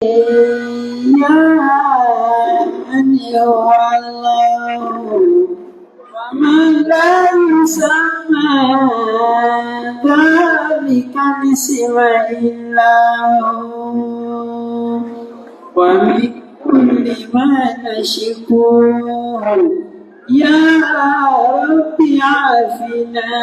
يا من هو الله ومن ليس ذلك الاسم إلا هو ومن كل ما نشكوه يا رب عافنا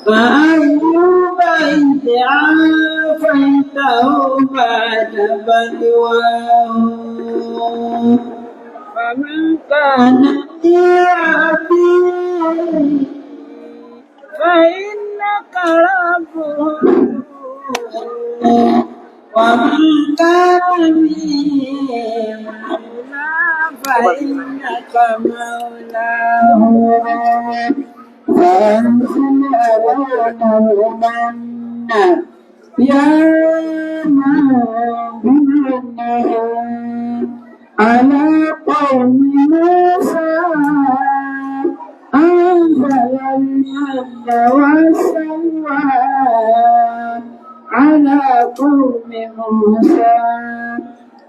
فأيوب إذ عافيته بعد بلواه فمن كان يعبي فإنك ربه ومن كان فإنك مولاه فأنزل علينا المن يا من بمنه على قوم موسى أنزل المن والسلوى على قوم موسى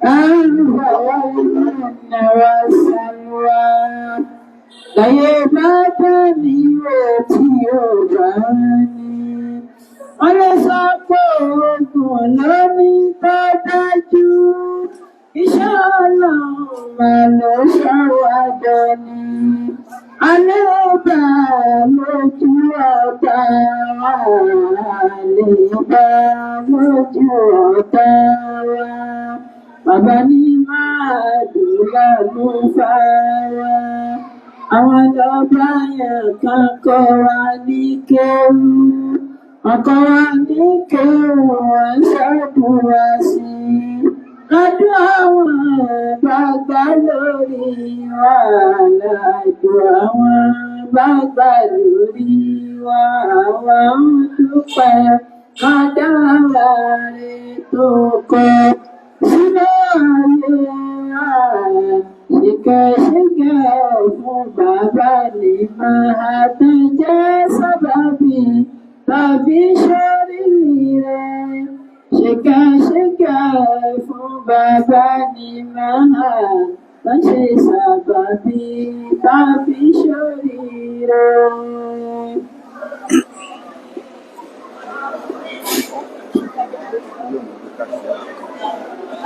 أنزل المن والسلوى láyé bá tẹ̀lé tí ó bá ní. Wọ́n lè sọ pé oògùn ló ní tó dájú. Iṣẹ́ Ọlọ́run máa lọ ṣọ́wọ́ àjọ ni. Alẹ́ bá lójú ọ̀tá wa, alẹ́ bá lójú ọ̀tá wa. Bàbá ní máa dùn lọ́nù fara. Àwọn ọba yẹn kan kọ́ wa ní kéwú, ọkọ̀ wa ní kéwú, wọ́n ṣàdúrà sí i. Lọ́dún àwọn bàgbà lórí wa, lọ́dún àwọn bàgbà lórí wa, àwa ń dúpẹ́ kádàrá rẹ̀ tó kọ sílẹ̀ ayé wa. Ṣìkẹ̀ṣìkẹ̀ fún bàbá ní máa tẹ́jẹ́ sábàbí tàbí ṣoríire. Ṣìkẹ̀ṣìkẹ̀ fún bàbá ní máa ṣe sábàbí tàbí ṣoríire.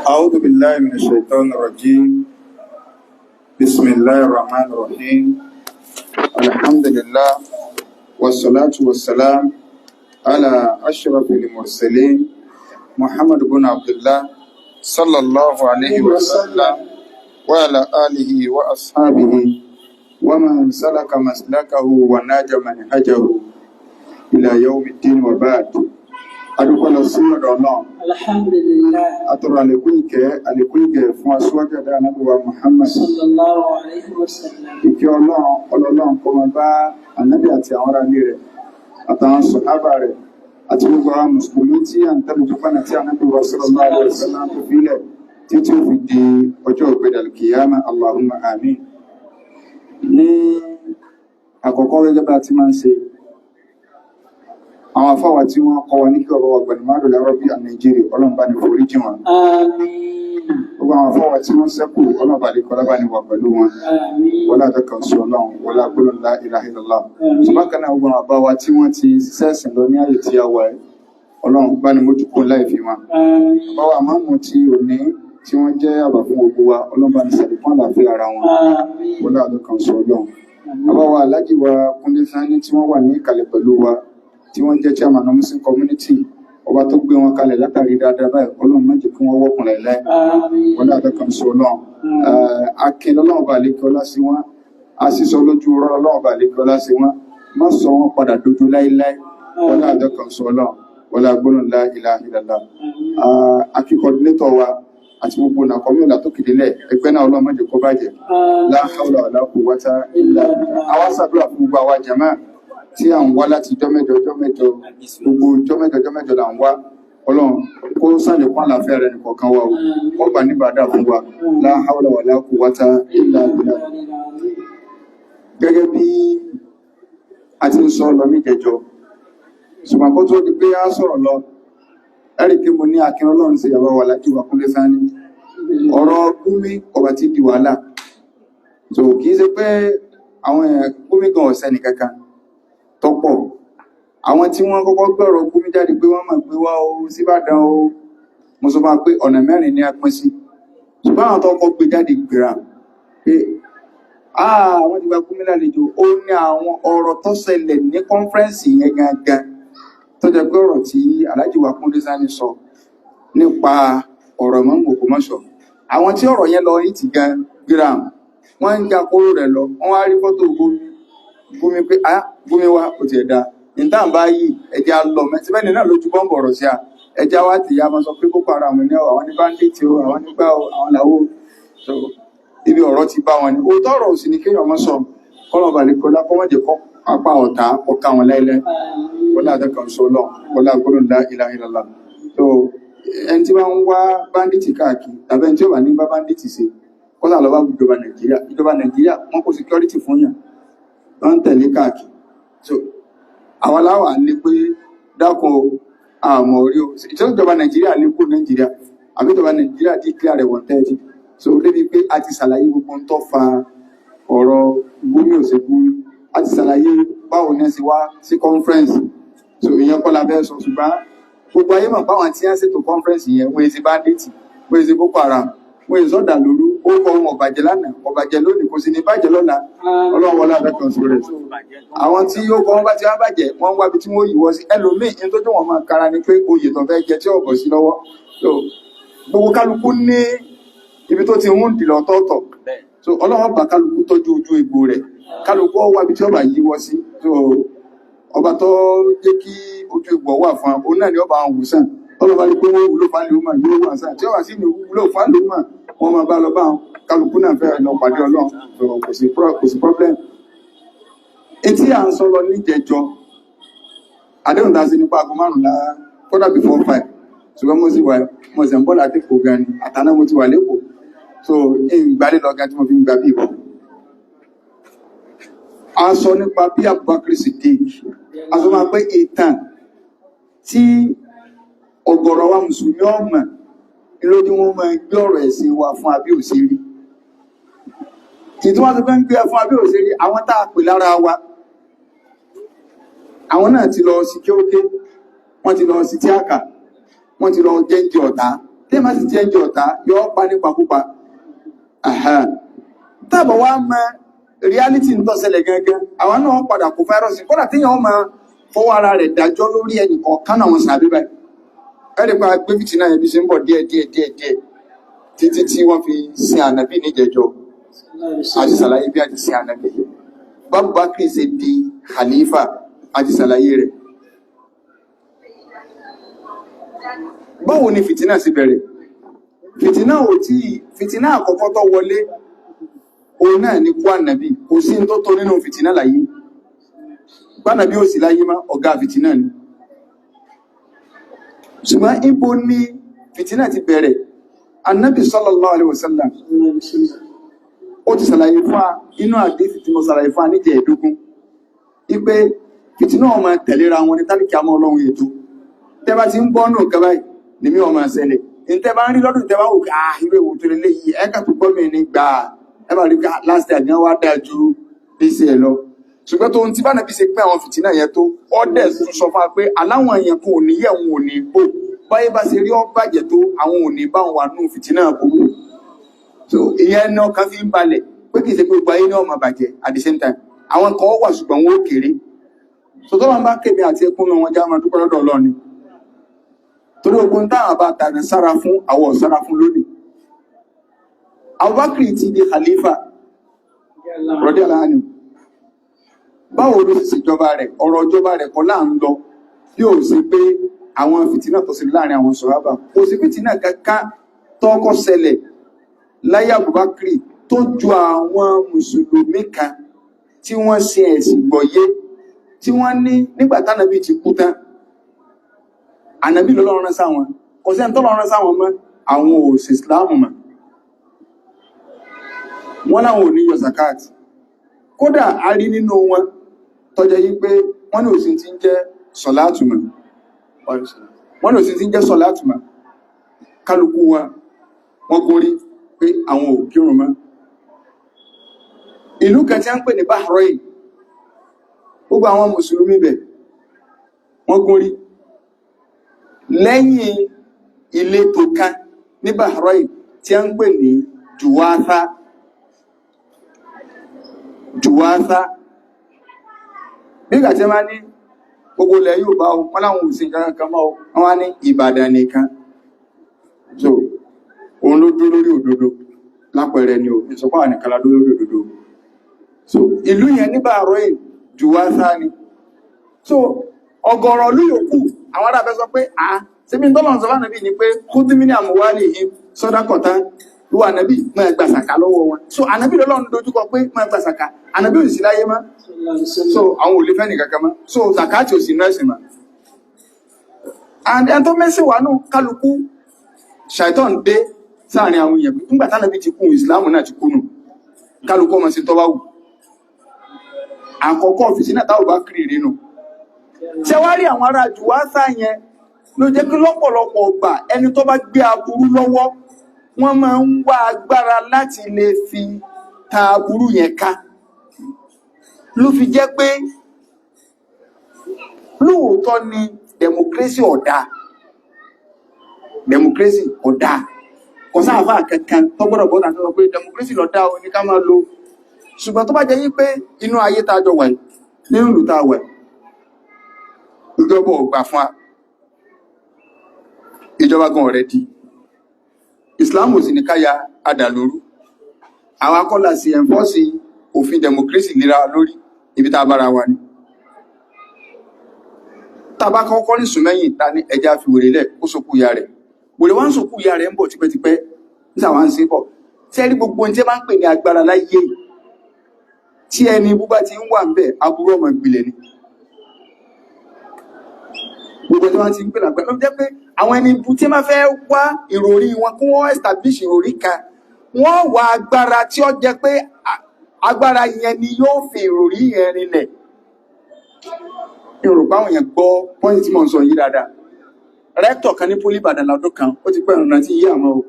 أعوذ بالله من الشيطان الرجيم بسم الله الرحمن الرحيم الحمد لله والصلاة والسلام على أشرف المرسلين محمد بن عبد الله صلى الله عليه وسلم وعلى آله وأصحابه ومن سلك مسلكه وناج منهجه إلى يوم الدين وبعد adúpẹ́ lọ sí ọ̀dọ̀ náà. Alhamdulillah. Àtọ̀rọ̀ àlékún ìkẹ́ fún aṣíwájú ẹ̀dá Ànábì wa Muhammad. Sallallahu alayhi wa sallam. Ìkẹ́ ọlọ́run kó máa bá Ànábì àti àwọn ará ilé rẹ̀ àtàwọn sàhábà rẹ̀ àti gbogbo àwọn mùsùlùmí tí à ń tẹ́lẹ̀ tó pẹ́nà tí Ànábì wa sallallahu alayhi wa sallam tó fílẹ̀ títí ó fi di ọjọ́ ìgbédà kìyàmá Allahumma amin. Ní àkọ́kọ́ gẹ́gẹ́ bá ti máa ń ṣe àwọn afáwà tí wọ́n kọ́ wọn ní kí ọ̀rọ̀ ọgbẹ̀ni máa lòlá rọ́bí à Nàìjíríà ọlọ́mbà ní forí jì wọn. Gbogbo àwọn afáwà tí wọ́n sẹ́kù ọlọ́mbà ní kọlábà ní wà pẹ̀lú wọn. Wọ́lá àdọ́kàn sí ọlọ́run wọ́lá gbọ́lọ́ ńlá ilaha illallah. Ṣùgbọ́n náà gbogbo àwọn àbáwá tí wọ́n ti sẹ́sìn lọ ní ààyè tí a wà ẹ́ ọlọ́run bá ní mójú kó láì fi wọn. Àbáwá àmọ́mù tí ò ní tí wọ́n jẹ́ àbà fún gbogbo wa ọlọ́mbà ní sàlùkún àlàáfíà ara wọn. Wọ́lá àdọ́kàn sí ọlọ́run. Àbáwá alájì wa Kúnlé Sání tí wọ́n wà ní ìkàlẹ̀ pẹ̀lú wa tí wọ́n jẹ́ chairman of Muslim community ọba tó gbé wọn kalẹ̀ látàrí dáadáa báyìí ọlọ́run má jẹ́ kí wọ́n wọ́kùn láìláì wọ́n dáadáa kan sọ ọlọ́run akin ọlọ́run bá lè kí ọlá sí wọn àṣìṣọ lójú ọ̀rọ̀ ọlọ́run bá lè kí ọlá sí wọn má sọ wọn padà dojú láìláì wọ́n dáadáa kan sọ ọlọ́run wọ́n lá gbọ́nà lá ilaha illallah akin coordinator wa àti gbogbo nàkọ́míọ̀lá tó kìdílẹ̀ ẹgbẹ́ náà ọlọ́run má jẹ́ kó bàjẹ́ la hawla wala quwwata illa billah àwọn ṣàdúrà fún gbogbo àwa jàmáà tí à ń wá láti jọ́mẹ́jọ gbogbo jọ́mẹ́jọ là ń wá ọlọ́run kó sàlékún àlàáfíà rẹ̀ nìkọ̀ọ̀kan wa ó gbà ní bàdà fún wa la hawla wala quwwata illa billah. Gẹ́gẹ́ bí a ti ń sọ lọ níjẹjọ ṣùgbọ́n kó tó di pé a sọ̀rọ̀ lọ ẹ̀rí pé mo ní akin ọlọ́run sí ìyàwó wa lájú wa Kúnlé Sàní ọ̀rọ̀ Gumi ọba ti di wàhálà so kìí ṣe pé àwọn Gumi gan ọ̀sẹ̀ nìkankan tọ́pọ̀ àwọn tí wọ́n kọ́kọ́ gbọ́rọ̀ Gumi jáde pé wọ́n mọ̀ pé wá o síbàdàn o mo sọ máa pé ọ̀nà mẹ́rin ní apín sí ṣùgbọ́n àwọn tó kọ́ gbé jáde gbéra pé wọ́n ti gba Gumi lálejò ó ní àwọn ọ̀rọ̀ tó ṣẹlẹ̀ ní kọ́nfẹ́rẹ́nsì yẹn gangan tó jẹ́ pé ọ̀rọ̀ tí Alhaji wa Kúnlé Sàní sọ nípa ọ̀rọ̀ mọ́ Ògbómọ̀ṣọ́ àwọn tí ọ̀rọ̀ yẹn lọ ní ti gan gbéra wọ́n ń ja kóró rẹ̀ lọ wọ́n wá rí fọ́tò Gumi pé Gumi wa kò tiẹ̀ da níta bá yìí ẹja lọ mẹtìmẹ́ni náà lójú bọ́ǹbù ọ̀rọ̀ sí ẹja wá tìyà máa sọ pé Boko Haram ní àwọn ní bandits o àwọn nígbà àwọn làwọ so ibi ọ̀rọ̀ ti bá wọn ni òótọ́ ọ̀rọ̀ òsì ni kéèyàn mọ́ sọ kọ́lọ̀ balẹ̀ kọ́lá kọ́mọ̀jẹ̀ kọ́ apá ọ̀tá ọ̀ka wọn láìlẹ́ kọ́lá àdẹ́kàn sọ lọ kọ́lá gbọ́dọ̀ ńlá ilaha illallah so ẹni tí wọ́n ń wá bandits káàkiri tàbí ẹni tí ó wà ní bá bandits ṣe kọ́lá lọ bá ìjọba Nàìjíríà wọ́n kó security fún yàn wọ́n ń tẹ̀lé káàkiri so àwọn aláwà ní pé dákun àmọ̀ orí o ìjọba Nàìjíríà ní kó Nàìjíríà àbí ìjọba Nàìjíríà declare rẹ̀ wanted so débi pé a ti ṣàlàyé gbogbo ń tó fa ọ̀rọ̀ Gumi ò ṣe Gumi a ti ṣàlàyé báwo ní ẹsẹ̀ wá sí conference so ìyẹn kọ́ la fẹ́ sọ ṣùgbọ́n gbogbo ayé mọ̀ báwọn tí wọ́n ṣètò conference yẹn wọ́n èsì bandits wọ́n èsì Boko Haram wọ́n èsì ọ̀dà lóru ó kọ́ wọn ọ̀bàjẹ́ lánàá ọ̀bàjẹ́ lónìí kò sì ní bàjẹ́ lọ́la Ọlọ́run wọlé abẹ́kan sọ rẹ̀ àwọn tí yóò kọ́ wọn bá ti wá bàjẹ́ wọ́n wá bí tí wọ́n yíwọ́ sí ẹlòmíì ní tó tó wọn máa kára ni pé oyè tó fẹ́ jẹ tí ọ̀bọ̀ sí lọ́wọ́ so gbogbo kálukú ní ibi tó ti ń dì lọ́tọ̀ọ̀tọ̀ so Ọlọ́run bá kálukú tọ́jú ojú egbò rẹ̀ kálukú wá bí tí ọba yíwọ́ sí so ọba tó jẹ́ kí ojú egbò wà fún òun náà ni ọba àwọn òwúsàn Ọlọ́run rí pé wọ́n wúlò fáńlùmọ̀ yóò wà sáà tí ọba sì ní wúlò fáńlùmọ̀ wọ́n máa bá lọ bá kálukú náà fẹ́ lọ pàdé Ọlọ́run so kò sí problem etí à ń sọ lọ níjẹjọ àdéhùn tá a sí nípa aago 5 kódà before 5 ṣùgbọ́n mo sì ń bọ́ láti kò gan ni àtàná mo ti wà lẹ́kọ̀ọ́ so ìgbàlè lọ gan tí mo fi ń gba bí ìbọn a sọ nípa bí Abubakar Siddiq a sọ máa pé ìtàn tí ọ̀gọ̀rọ̀ wa mùsùlùmí ọmọ ìlójú wọn máa gbé ọ̀rọ̀ ẹ̀sìn wa fún abí òṣèré tí wọ́n ti fẹ́ ń gbé fún abí òṣèré àwọn tá a pè lára wa àwọn náà ti lọ sí kéóké wọ́n ti lọ sí tíákà wọ́n ti lọ jẹ́ǹjẹ ọ̀tá tí èèmà sì jẹ́ǹjẹ ọ̀tá yóò pa nípakúpa tábọ̀ wá mọ reality ń tọ́sẹ̀lẹ̀ gẹ́gẹ́ àwọn náà padà kó fáírọ́ọ̀sì kódà tí yàn máa fọwọ́ ara rẹ̀ dájọ́ lórí ẹnì kọ̀ọ̀kan náà wọn sàbí báyìí ẹ̀rì pa gbé fìtínà ẹbí ṣe ń bọ̀ díẹ̀ títí tí wọ́n fi sin ànábì níjẹjọ́ àti ṣàlàyé bí a ti sin ànábì Abubakar ṣe di khalifa àti ṣàlàyé rẹ̀ báwo ni fìtínà sì bẹ̀rẹ̀ fìtínà àkọ́kọ́ tó wọlé òun náà ní kú ànábì kò sí tó tó nínú fìtínà láyé gbánàbí ò sí láyé má ọ̀gá fìtínà ni ṣùgbọ́n ibo ní fìtínà ti bẹ̀rẹ̀ annabi sallallahu alaihi wasallam ó ti ṣàlàyé fún inú àdífì tí mo ṣàlàyé fún níjẹ̀ ẹ̀dógún ipé fìtínà ọmọ tẹ̀lera wọn ní tálíkì àmọ́ ọlọ́run ètò tẹ́bá ti ń gbọ́ náà kẹbàá ní mí ọmọ ṣẹlẹ̀ ìtẹ́bá ń rí lọ́dún tẹ́bá wò ká irú èwò tó lélẹ̀ yìí ẹ́kà tó gbọ́mì ní gbà ẹbà rí ká last year gan wá dáa ju bíṣẹ́ ẹ̀ lọ ṣùgbọ́n tó ń ti bá nàbí ṣe pé àwọn fìtínà yẹn tó ọ́dẹ̀ sọ fún wa pé aláwọn èèyàn kò ní yẹ̀ wọn ò ní bò báyé bá ṣe rí ọ́bàjẹ́ tó àwọn ò ní bá wọn wà nù fìtínà gbogbo so ìyẹn náà kan fi ń balẹ̀ pé kì í ṣe pé gbogbo ayé ní ọmọ bàjẹ́ at the same time àwọn kan wà ṣùgbọ́n wọn ó kéré so tó wọn bá kèmí àti ẹkún náà wọn já máa dúpẹ́ lọ́dọ̀ Ọlọ́run ni torí ogun táwọn bá tàbí sára fún àwọn ọ̀sára fún lónìí Abubakar ti di khalifa radiyallahu anhu báwo ló sì ṣèjọba rẹ̀ ọ̀rọ̀ ìjọba rẹ̀ kọ́ láà ń lọ bí ó sì pé àwọn fìtínà tó ṣẹlẹ̀ láàrin àwọn sọ̀hábà kò sí fìtínà kankan tọ́kọ́ ṣẹlẹ̀ láyé Abubakar tó ju àwọn mùsùlùmí kan tí wọ́n ṣe ẹ̀sìn gbọ́yé tí wọ́n ní nígbà tánàbí ti kú tán ànàbí lọ́lọ́run rán sáwọn kò sẹ́ni tọ́lọ́run rán sáwọn mọ́ àwọn òsì Islam mọ́ wọ́n láwọn ò ní yọ zakat kódà a rí nínú wọn tọ́jẹ́ yí pé wọ́n ní òsìn tí ń jẹ́ sọ̀látù mọ́ wọ́n lò sí ti jẹ́ sọ̀láàtì mọ́ kálukú wa wọ́n gorí pé àwọn ò kírun mọ́. Ìlú kan tí a ń pè ní Bahrain, gbogbo àwọn mùsùlùmí bẹ̀ wọ́n gorí lẹ́yìn ìletò kan ní Bahrain tí a ń pè ní Juwatha. Nígbà tí wọ́n ní gbogbo ilẹ̀ yóò bá wọn láwọn òsìn kankan mọ́ wọn wá ní Ìbàdàn nìkan. So òun ló dúró lórí òdodo lápẹẹrẹ ni ò ìsọpá wà nìkan ládó lórí òdodo. So ìlú yẹn ní Bahrain Juwatha ni. So ọ̀gọ̀rọ̀ ìlú yòókù àwọn arábẹ́ sọ pé síbi tọ́lọ̀ sọ fánàbí ni pé kúndínmínì àmúwálì yìí sọ́dákọ̀tá ìwà ànábì máa gba sàká lọ́wọ́ wọn. So ànábì lọ́lọ́run dojúkọ pé máa gba sàká, ànábì ò sí láyé mọ́. So àwọn ò lè fẹ́ nìkankan mọ́. So zakati ò sí nọ́ọ̀sì mọ́. And ẹni tó mẹ́sì wà náà kálukú ṣàìtọ́n dé sáàrin àwọn èèyàn nígbà tánàbí ti kú ìsìláàmù náà ti kú nù kálukú ọmọ sí tọ́wáwù. Àkọ́kọ́ ọ̀fíìsì náà táwọn bá kiri rí nù. Ṣé wá rí àwọn ará Juwatha yẹn ló jẹ́ kí lọ́pọ̀lọpọ̀ ọgbà ẹni tó bá gbé aburú lọ́wọ́ wọ́n máa ń wá agbára láti lè fi ta aburú yẹn ká. Ló fi jẹ́ pé lóòótọ́ ni democracy ọ̀dá kò sáàfà kankan tó gbọ́dọ̀ bọ́dà tó sọ pé democracy lọ́dá o ní ká máa lo. Ṣùgbọ́n tó bá jẹ́ yí pé inú ayé tá jọ wà nínú ìlú tá wà ìjọba ò gbà fún wa, ìjọba gan ọ̀rẹ́ di Islam ò sì ní káyà adàlóru àwọn akọ́là sí ẹ̀fọ́sí òfin democracy lera lórí ibi tá bára wa ní. Tàbá kọ́kọ́ ní sùmẹ́yìn ta ní ẹja fi wèrè lẹ̀ ó sókú ya rẹ̀ wèrè wá ń sókú ya rẹ̀ ń bọ̀ tipẹ́tipẹ́ nísàwọn ń sí bọ̀ tí ẹni gbogbo tí ẹ bá ń pè ní agbára láyé tí ẹni búbá ti ń wà ń bẹ̀ aburú ọmọ ìgbìlẹ̀ ni. Gbogbo tí wọ́n ti ń pè lágbẹ́ ló jẹ́ pé àwọn ẹni bú tí máa fẹ́ wá ìròrí wọn kí wọ́n establish ìròrí kan wọ́n wá agbára tí ó jẹ́ pé agbára yẹn ni yóò fi ìròrí yẹn rinlẹ̀. Yorùbá àwọn èèyàn gbọ́ pọ́ìntì tí mo ń sọ yìí dáadáa. Rẹ́ktọ̀ kan ní Pólì Ìbàdàn lọ́dún kan ó ti pẹ́ ìrìnà tí yí àmọ́ o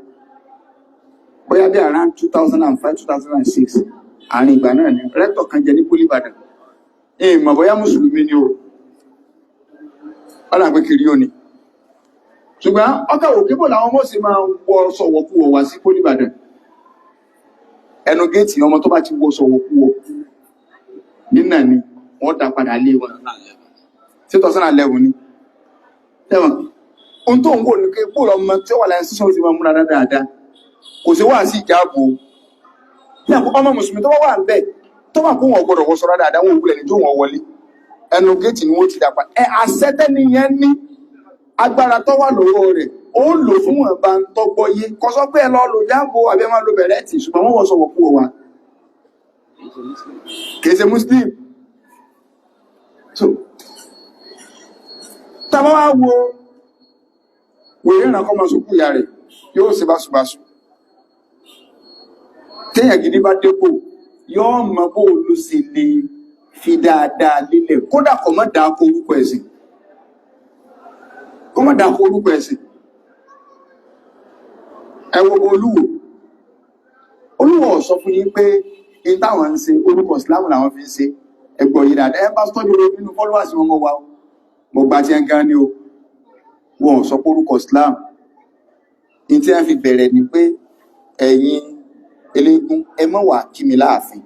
bóyá bí around 2005-2006 àárín ìgbà náà ni rẹ́ktọ̀ kan jẹ ní Pólì Ìbàdàn. Ìmọ̀ bóyá mùsùlùmí ni o ọ̀nà pé kiri ó ní. Ṣùgbọ́n ọkà òkébò làwọn ọmọ sì máa wọ sọ̀wọ̀kúwọ̀ wá sí Pólì Ìbàdàn. Ẹnu géètì ọmọ tó bá ti wọ sọ̀wọ̀kúwọ̀ nínà ni wọ́n dá padà lé wọn. 2011 ni. Ẹ̀wọ̀n, ohun tó ń wò ní pé bóòlù ọmọ tí ó wà láyé sísọ́ ti máa múra dáadáa. Kò sí wà sí ìjáàbò. Ní àkókò ọmọ Mùsùlùmí tó bá wà ń bẹ̀ tó bá kó wọn gbọdọ̀ wọṣọ dáadáa wọn òwúlẹ̀ ní tó wọn wọlé. Ẹnu géètì ni wọ́n ti dàpá. Àṣẹ́tẹ́ni yẹn ní agbára tó wà lọ́wọ́ rẹ̀. Ó lò fún wọn bá ń tọ́gbọ́ yé. Kò sọ pé ẹ lọ lò jáàbò àbí ẹ máa lo bẹ̀rẹ̀ tì ṣùgbọ́n wọ́n wọ sọ̀wọ̀ kú wa. Kìí ṣe Muslim. So, tàbá wá wo wèrè ìrànkọ́ máa sókú ìyá rẹ̀ yóò ṣe báṣubáṣu. Téèyàn gidi bá dépò yóò mọ bó ló ṣe lè fi dáadáa lílẹ̀ kódà kò má dáa kó orúkọ ẹ̀sìn. Ẹ wo Olúwo sọ fún yín pé in táwọn ń ṣe orúkọ Islam làwọn fi ń ṣe ẹgbọ̀ yìí dáadáa ẹ bá tọ́jú orí nínú followers wọn mọ́ wa mo gbà tí ẹ ń gan ni o wọ́n sọ pé orúkọ Islam ní tí wọ́n fi bẹ̀rẹ̀ ni pé ẹ̀yin eléégún ẹ má wá kí mi láàfin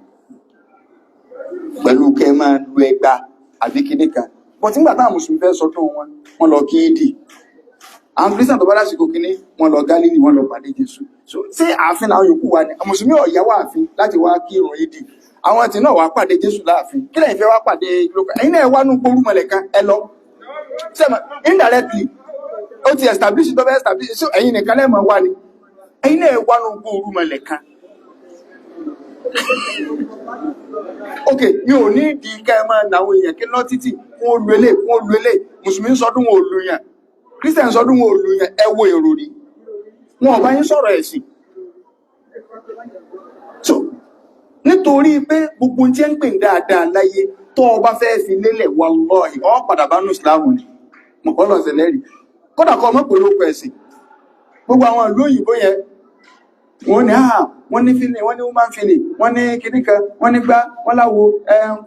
pẹ̀lú kẹ́ máa lu ẹgbà àbí kíní kan bọ́ tí ń gbà táwọn mùsùlùmí fẹ́ sọdún wọn lọ kí ìdì àwọn kírísítàn tó bá lásìkò kíní wọn lọ Gálílì wọn lọ pàdé Jésù so tí ààfin àwọn yòókù wa ni mùsùlùmí ọ̀yá wà àfin láti wá kí ìrun ìdì àwọn tí náà wá pàdé Jésù láàfin kí lẹ́yìn fẹ́ wá pàdé lókà ẹ̀yin náà wá nú gbórú mọ̀lẹ̀ kan ẹ lọ sẹ́mọ̀ indirectly ó ti establish tó fẹ́ establish so ẹ̀yin nìkan lẹ́mọ̀ wá ni ẹ̀yin náà wá nú gbórú mọ̀lẹ̀ kan ok mi ò ní ìdí kẹ́ ẹ máa nàwó èèyàn kí lọ títì fún olùelé mùsùlùmí sọdún wọn olùyàn Christian sọdún wọn olùyàn ẹ wo èrò rí wọn ò bá yín sọ̀rọ̀ ẹ̀sìn so nítorí pé gbogbo tí ẹ ń pè dáadáa láyé tó o bá fẹ́ fi lélẹ̀ wallahi ó padà bá nù Ìsìlámù ni mọ̀kọ́lọ̀ sẹlẹ́rì kódà kọ́ ọmọ pẹ̀lú òkú ẹ̀sìn gbogbo àwọn ìlú òyìnbó yẹn wọ́n ní wọ́n ní fílì wọ́n ní woman fílì wọ́n ní kìníkà wọ́n ní gbá wọ́n láwo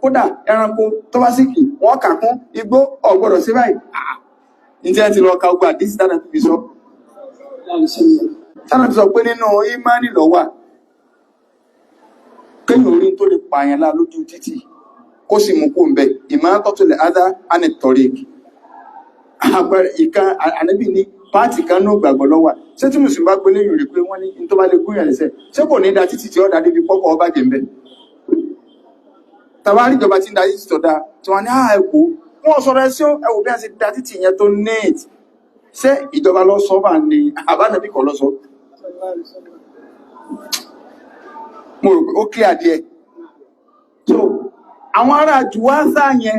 kódà ẹranko tó bá sì kì wọ́n kà kún igbó ọ̀gbọ́dọ̀ sí báyìí ìjẹ́ ti lọ ka ogun àdísì tánà fi sọ tánà fi sọ pé nínú ìmánì ló wà kéyàn orí tó lè pààyàn lá lójú títì kó sì mú kó ń bẹ ìmọ́tọ́tòlẹ̀ adá anẹ́tọ̀rẹ́k ìkan ànábì ní pàtì kan ní gbàgbọ́ lọ́wà ṣé tí mùsùlùmí bá gbé léyìn rí pé wọ́n ní tó bá lè gúnyàn lẹ́sẹ̀ ṣé kò ní da títì tí ó dá débi pọ́pọ́ ọba jẹ́ ń bẹ tàbárí ìjọba tí ń da títì tó dá tí wọ́n ní ẹ̀kọ́ wọ́n sọ̀rọ̀ ẹ̀sí ẹ̀wò bí a ṣe da títì yẹn tó neat ṣé ìjọba lọ sọ bá ní àbánàbí kọ́ lọ sọ mo rò pé ó kí adìẹ so àwọn ará jùwásá yẹn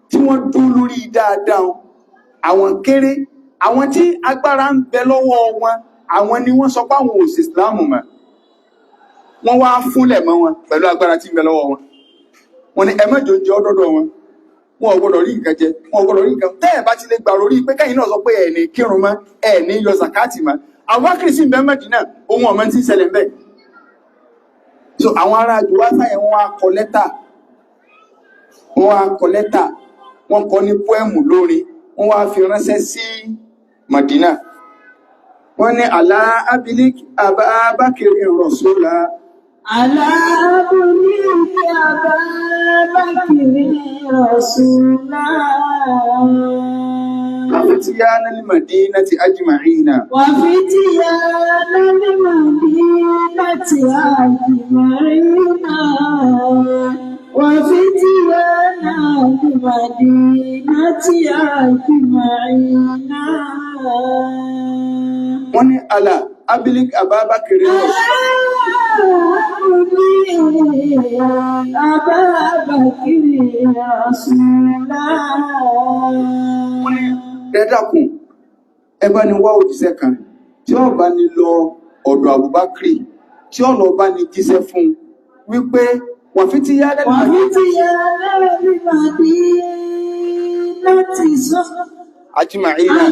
tí wọ́n dún lórí dáadáa àwọn kéré àwọn tí agbára ń bẹ lọ́wọ́ wọn àwọn ni wọ́n sọ pé àwọn ò sí Islam mọ́ wọ́n wá fúnlẹ̀ mọ́ wọn pẹ̀lú agbára tí ń bẹ lọ́wọ́ wọn wọ́n ní ẹmẹ́jọ jẹ́ ọdọ́dọ̀ wọn wọn ò gbọ́dọ̀ rí nǹkan jẹ wọn ò gbọ́dọ̀ rí nǹkan tẹ́ ẹ̀ bá ti lè gbà lórí pé kẹ́yìn náà sọ pé ẹ̀ ní kírun mọ́ ẹ̀ ní yọ zakati mọ́ àwọn akérésì ń bẹ Mẹ́dínà ohun ọ̀mọ́ tí ń ṣẹlẹ̀ bẹ́ẹ̀ so àwọn ará jùwásá yẹn wọ́n wá kọ lẹ́tà wọ́n kọ ní poẹ́mù lórí wọ́n wá fi ránṣẹ́ sí Madina wọ́n ní àlá abilik Ababakiri Rasula àlá abilik Ababakiri Rasula وفتيان المدينة أجمعين وفتيان المدينة أجمعين وفتيان المدينة أجمعين wọ́n ní àlá abilik Ababakiri Ababakiri Rasula ẹ̀dàkùn ẹbá ni wá òjíṣẹ́ kan tí ó bá ní lọ ọ̀dọ̀ Abubakri tí ó lọ bá ní jíṣẹ́ fún wípé wọ́n fi ti yá lẹ́nu Ajma'ina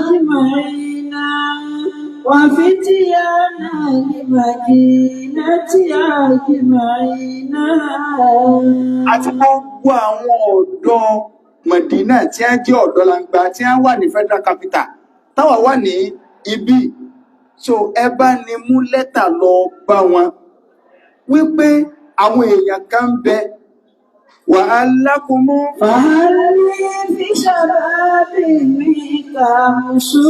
وفتيانا لمدينة أجمعين àti gbogbo àwọn ọ̀dọ́ Mẹ̀dínà tí a jẹ́ ọ̀dọ́ langba tí a wà ní Federal Capital táwa wà ní ibi so ẹ bá ní mú lẹ́tà lọ bá wọn wípé àwọn èèyàn kan bẹ wà alákùnmú fàálí fi ṣàbábì mi kàmùsù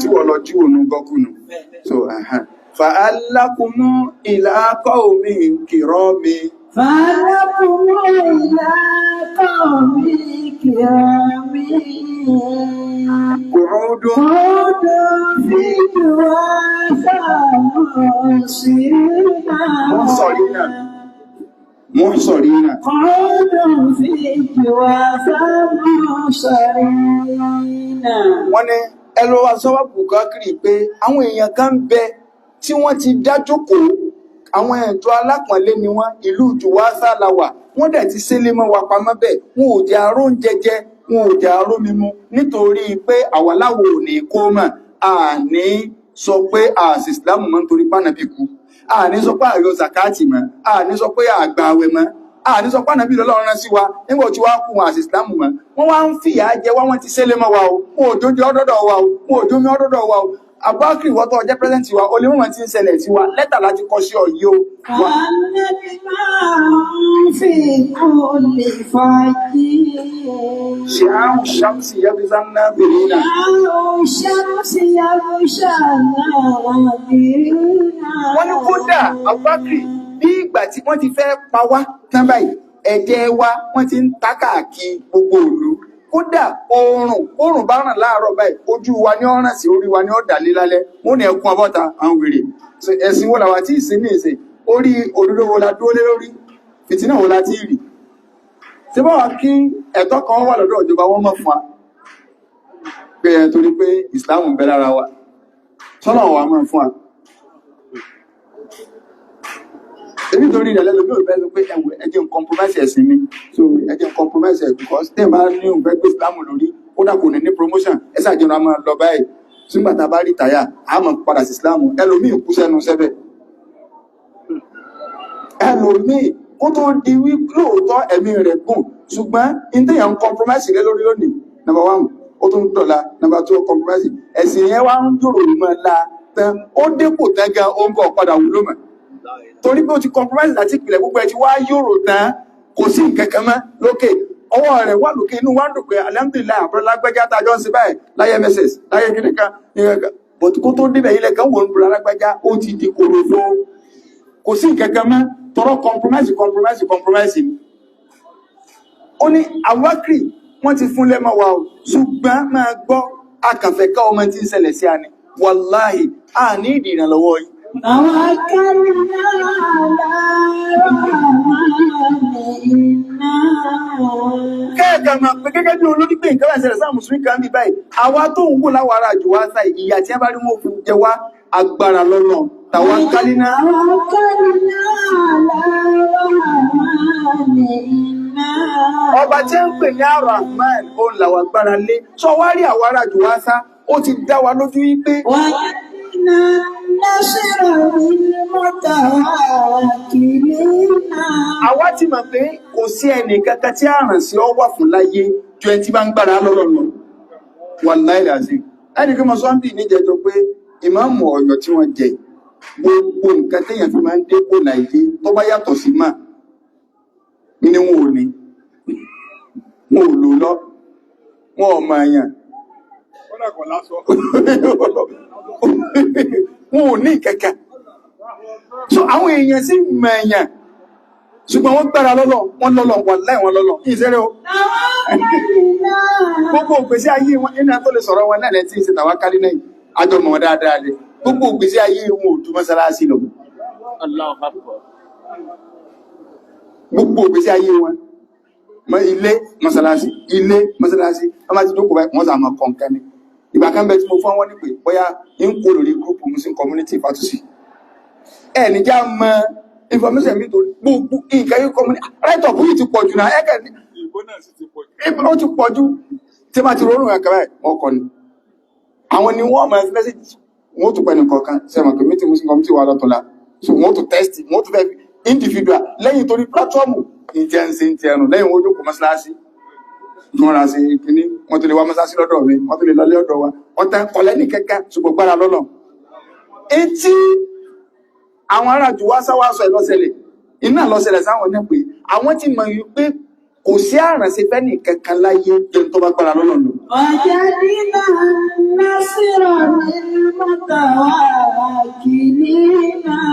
tí wọ́n lọ jí ònú gọ́kùnù so fàálàkùnmú ìlàkọ́ omi kìrọ́ mi fàálàkùnmú ìlàkọ́ omi kìrọ́ mi kùrúdùn fi jùwà sàmùsìnà Muhsarina. Wọ́n ní ẹlọ asọ́wà Bùkákìrì pé àwọn èèyàn kan ń bẹ tí wọ́n ti dájókòó àwọn ẹ̀tọ́ alápọ̀nlé ni wọ́n ìlú Jùwásá la wà wọ́n dẹ̀ ti sílé mọ́ wa pamọ́ bẹ́ẹ̀ wọn ò jẹ́ aró ń jẹjẹ wọn ò jẹ́ aró mímu nítorí pé àwàláwò ò ní kó mọ̀ àní sọ pé àṣì ìsìlámù mọ́ nítorí pánàbí kú àní sọ pé àyọ zakati mọ́ àní sọ pé àgbà àwẹ̀ mọ́ àní sọ pé ànábì lọ́lọ́run rán sí wa nígbà tí wàá kú wọn àṣì ìsìlámù mọ́ wọ́n wá ń fìyà jẹ wá wọ́n ti sẹ́lẹ̀ mọ́ wa o wọn ò jójú ọdọ́dọ̀ wa o wọn ò jómi ọdọ́dọ̀ wa o Abubakar wọ́tọ̀ jẹ́ pẹ́sẹ̀ntì wa olè mọ́ ti ń ṣẹlẹ̀ sí wa lẹ́tà láti kọ sí ọ yìí o. Ànábì máa ń fi kó lè fàájì. ṣe àrùn ṣàmùsì yẹ́bí sáńnà bèrè náà. Àrùn ṣàmùsì yẹ́bí sáńnà bèrè náà. Wọ́n ní kódà Abubakar bí ìgbà tí wọ́n ti fẹ́ pa wá tán báyìí ẹ̀jẹ̀ wa wọ́n ti ń ta káàkiri gbogbo ìlú kódà oòrùn bá ràn láàárọ̀ báyìí ojú wa ní ọ̀ràn sí orí wa ní ọ̀dàlé lálẹ́ wọ́n ní ẹkùn ọbọ̀ta àwọn wèrè ẹ̀sìn wo làwà tí ìsìn ní ìsìn orí òdodo wo la dúró lé lórí fìtínà wo la tí rí tí bá wà kí ẹ̀tọ́ kan wà lọ́dọ̀ ìjọba wọ́n mọ̀ fún wa pé ẹ̀ torí pé ìsìláàmù ń bẹ lára wa sọ́nà wà mọ̀ fún wa èmi torí rẹ̀ lẹ́lọ́bí ò bẹ́ẹ̀ lọ pé ẹjẹ́ ń compromise ẹ̀sìn mi so ẹjẹ́ ń compromise ẹ̀ because tẹ́ bá ní òun fẹ́ gbé Islam lórí kódà kò ní promotion ẹsẹ̀ àjọyọ̀ máa lọ báyìí sígbà tá a bá rí tàyà a máa padà sí Islam ẹlòmíì kú sẹ́nu sẹ́bẹ̀ ẹlòmíì kó tó di wí lóòótọ́ ẹ̀mí rẹ̀ gùn ṣùgbọ́n ìdíyàn ń compromise rẹ lórí lónìí number 1 ó tún dọ̀la number 2 compromise ẹ̀sìn yẹn wá ń dòrò mọ́ la tán ó dépò tán gan ó ń bọ̀ padà wúlò mọ́ torí pé ó ti compromise láti ìpìlẹ̀ gbogbo ẹ̀ ti wá yòrò tán kò sí nǹkan kan mọ́ lókè ọwọ́ rẹ̀ wà lókè inú wá ń dùn pé alhamdulillah àbúrò lágbájá tàjọ́ ń ṣe báyìí láyé mss láyé kíní kan but kó tó débẹ̀ ilẹ̀ kan wò ń bùrọ̀ lágbájá ó ti di korofo kò sí nǹkan kan mọ́ tọrọ compromise ni ó ní àwákìrì wọ́n ti fún lẹ́mọ̀ wa o ṣùgbọ́n máa gbọ́ akànfẹ́ ká ọmọ tí ń ṣẹlẹ̀ sí àní wàláhì a ní ìdí ìrànlọ́wọ́ yìí kẹ́ẹ̀kẹ́ máa pẹ́ gẹ́gẹ́ bí olórí pé nǹkan láìsẹ̀rẹ̀ sáà mùsùlùmí kan bí báyìí àwa tó ń wò láwàrá jù wá sáì ìyà tí a bá rí wọn fún jẹ wá agbára lọ́nà tàwákálínà ọba tí ń pè ní Ar-Rahman ó ń làwà gbára lé sọ wá rí àwárá jù wá sá ó ti dá wa lójú wípé àwa ti mọ̀ pé kò sí ẹnì kankan tí àrùn sí ọ wà fún láyé ju ẹni tí bá ń gbára lọ́rọ̀ lọ wallahi azim ẹnì kí mo sọ ń bì níjẹjọ pé ìmáàmù Ọ̀yọ́ tí wọ́n jẹ gbogbo nǹkan téèyàn fi máa ń dépò láyé tó bá yàtọ̀ sí máa ní wọn ò ní wọn ò lò lọ wọn ò máa yàn wọn ò ní kẹ̀kẹ́ so àwọn èèyàn sì mẹ̀yàn ṣùgbọ́n wọ́n gbára lọ́lọ́ wọ́n lọ́lọ́ wà láì wọ́n lọ́lọ́ ìṣẹ́rẹ́ o gbogbo ògbésí ayé wọn nínú tó lè sọ̀rọ̀ wọn náà lẹ́tí ìṣẹ́ tàwákálí náà àjọmọ̀ dáadáa lè gbogbo ògbésí ayé wọn ò tú mọ́sálásí lọ gbogbo ògbésí ayé wọn ilé mọ́sálásí wọ́n máa ti jókòó báyìí wọ́n sàmọ̀ kọ̀ǹkan ni ìgbà kan bẹ tí mo fún wọn ní pé bóyá ń kó lórí gúrùpù Muslim community fatusi ẹni já mọ information mi tó gbogbo nǹkan yìí community right up yìí ti pọ̀ jù náà ẹ̀kẹ́ ní ó ti pọ̀ jù tí ma ti rọrùn ẹ̀kẹ́ báyìí wọ́n kọ́ ni àwọn ni wọ́n mọ̀ message wọ́n tún pẹ̀lú kọ̀ọ̀kan sẹ́wọ̀n pé meeting Muslim community wà lọ́tọ̀lá so wọ́n tún test wọ́n tún fẹ́ individual lẹ́yìn torí platform ìjẹnsìn ti ẹnu lẹ́yìn wọ́n jókòó mọ́sálásí wọ́n ra sí kíní wọ́n tó lè wá mọ́sálásí lọ́dọ̀ mi wọ́n tó lè lọlé ọ̀dọ̀ wa wọ́n tẹ́ kọ̀lẹ́ ní kẹ́kẹ́ ṣùgbọ́n gbára lọ́nà etí àwọn ará jù wá sáwá sọ ìlọ́sẹ̀lẹ̀ iná lọ́sẹ̀lẹ̀ sáwọn ní pé àwọn ti mọ̀ yí pé kò sí àrùn sí fẹ́ ní kankan láyé jẹun tó bá gbára lọ́nà lọ. ọjà nínú násìrò nínú mọ́tò kìíní náà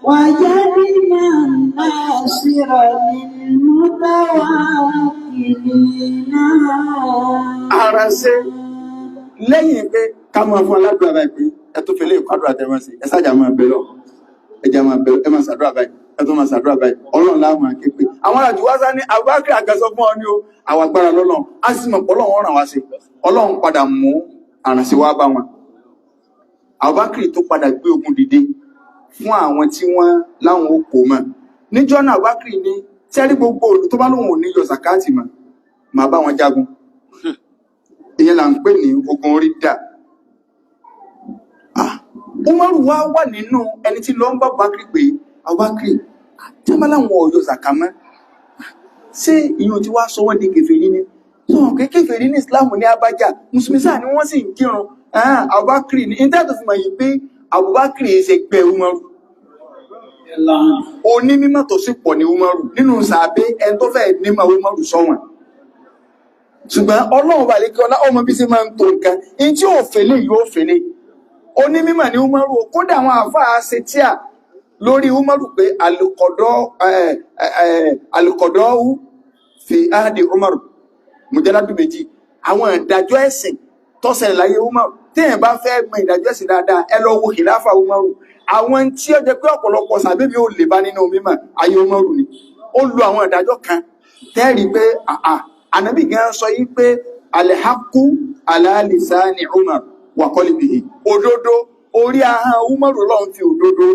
وجدنا ناصرا للمتوكلين àránṣẹ́ lẹ́yìn pé ká máa fún aládùúrà báyìí pé ẹ tó fẹ́lẹ́ ìkádùúrà tẹ́wọ́n sí ẹ sájà máa bẹ̀rẹ̀ ẹjà máa bẹ̀rẹ̀ ẹ máa ṣàdúrà báyìí ẹ tó máa ṣàdúrà báyìí ọlọ́run láwọn akéèpé àwọn àjùwásá ní Abubakar àgàsọ fún ọ ní o àwọn agbára lọ́lọ́run á sì mọ̀ pé ọlọ́run ràn wá sí ọlọ́run padà mú àránṣẹ́ wá bá wọn Abubakar tó padà gbé ogun dìde fún àwọn tí wọ́n láwọn okò mọ̀ níjọ́ náà Abubakar ní tẹ́rí gbogbo olù tó bá lóhun ò ní yọ zakati mọ̀ máa bá wọn jagun ìyẹn là ń pè ní ogun orí dà Umaru wá wà nínú ẹni tí lọ ń bá Abubakar pé Abubakar tí wọ́n bá láwọn ọ̀yọ́ zakamọ́ ṣé ìyẹn tí wá sọ wọ́n di kèfèrí ní sọ̀rọ̀ pé kèfèrí ní Islam ní abájá mùsùlùmí sáà ni wọ́n sì ń kírun Abubakar ní ìtẹ́tù fi mọ̀ yìí pé Abubakar ṣe gbẹ Umaru oní mímọ̀ tó sì pọ̀ ní Umaru nínú sàbẹ́ ẹni tó fẹ́ nímọ̀ Umaru sọ́wọ́n ṣùgbọ́n Ọlọ́run bá lè kí ọlá ọmọ bí sí máa ń tó nǹkan in tí ó fèlé yóò fèlé oní mímọ̀ ní Umaru kódà àwọn àfáà ṣe tí à lórí Umaru pé alùkọ̀dọ́ fi áàdì Umaru mùjáládù méjì àwọn ìdájọ́ ẹ̀sìn tó ṣẹlẹ̀ láyé Umaru téèyàn bá fẹ́ mọ ìdájọ́ ẹ̀sìn dáadáa ẹ lọ wo kìláfà Umaru àwọn tí ó jẹ́ pé ọ̀pọ̀lọpọ̀ sàbẹ́bí ò lè bá nínú mímọ̀ ayé Umaru ni ó lo àwọn ìdájọ́ kan tẹ́rì pé ànábì gan sọ yí pé alhaqqu ala lisani Umar wa qalbihi òdodo orí ahọ́n Umaru lọ́n fi òdodo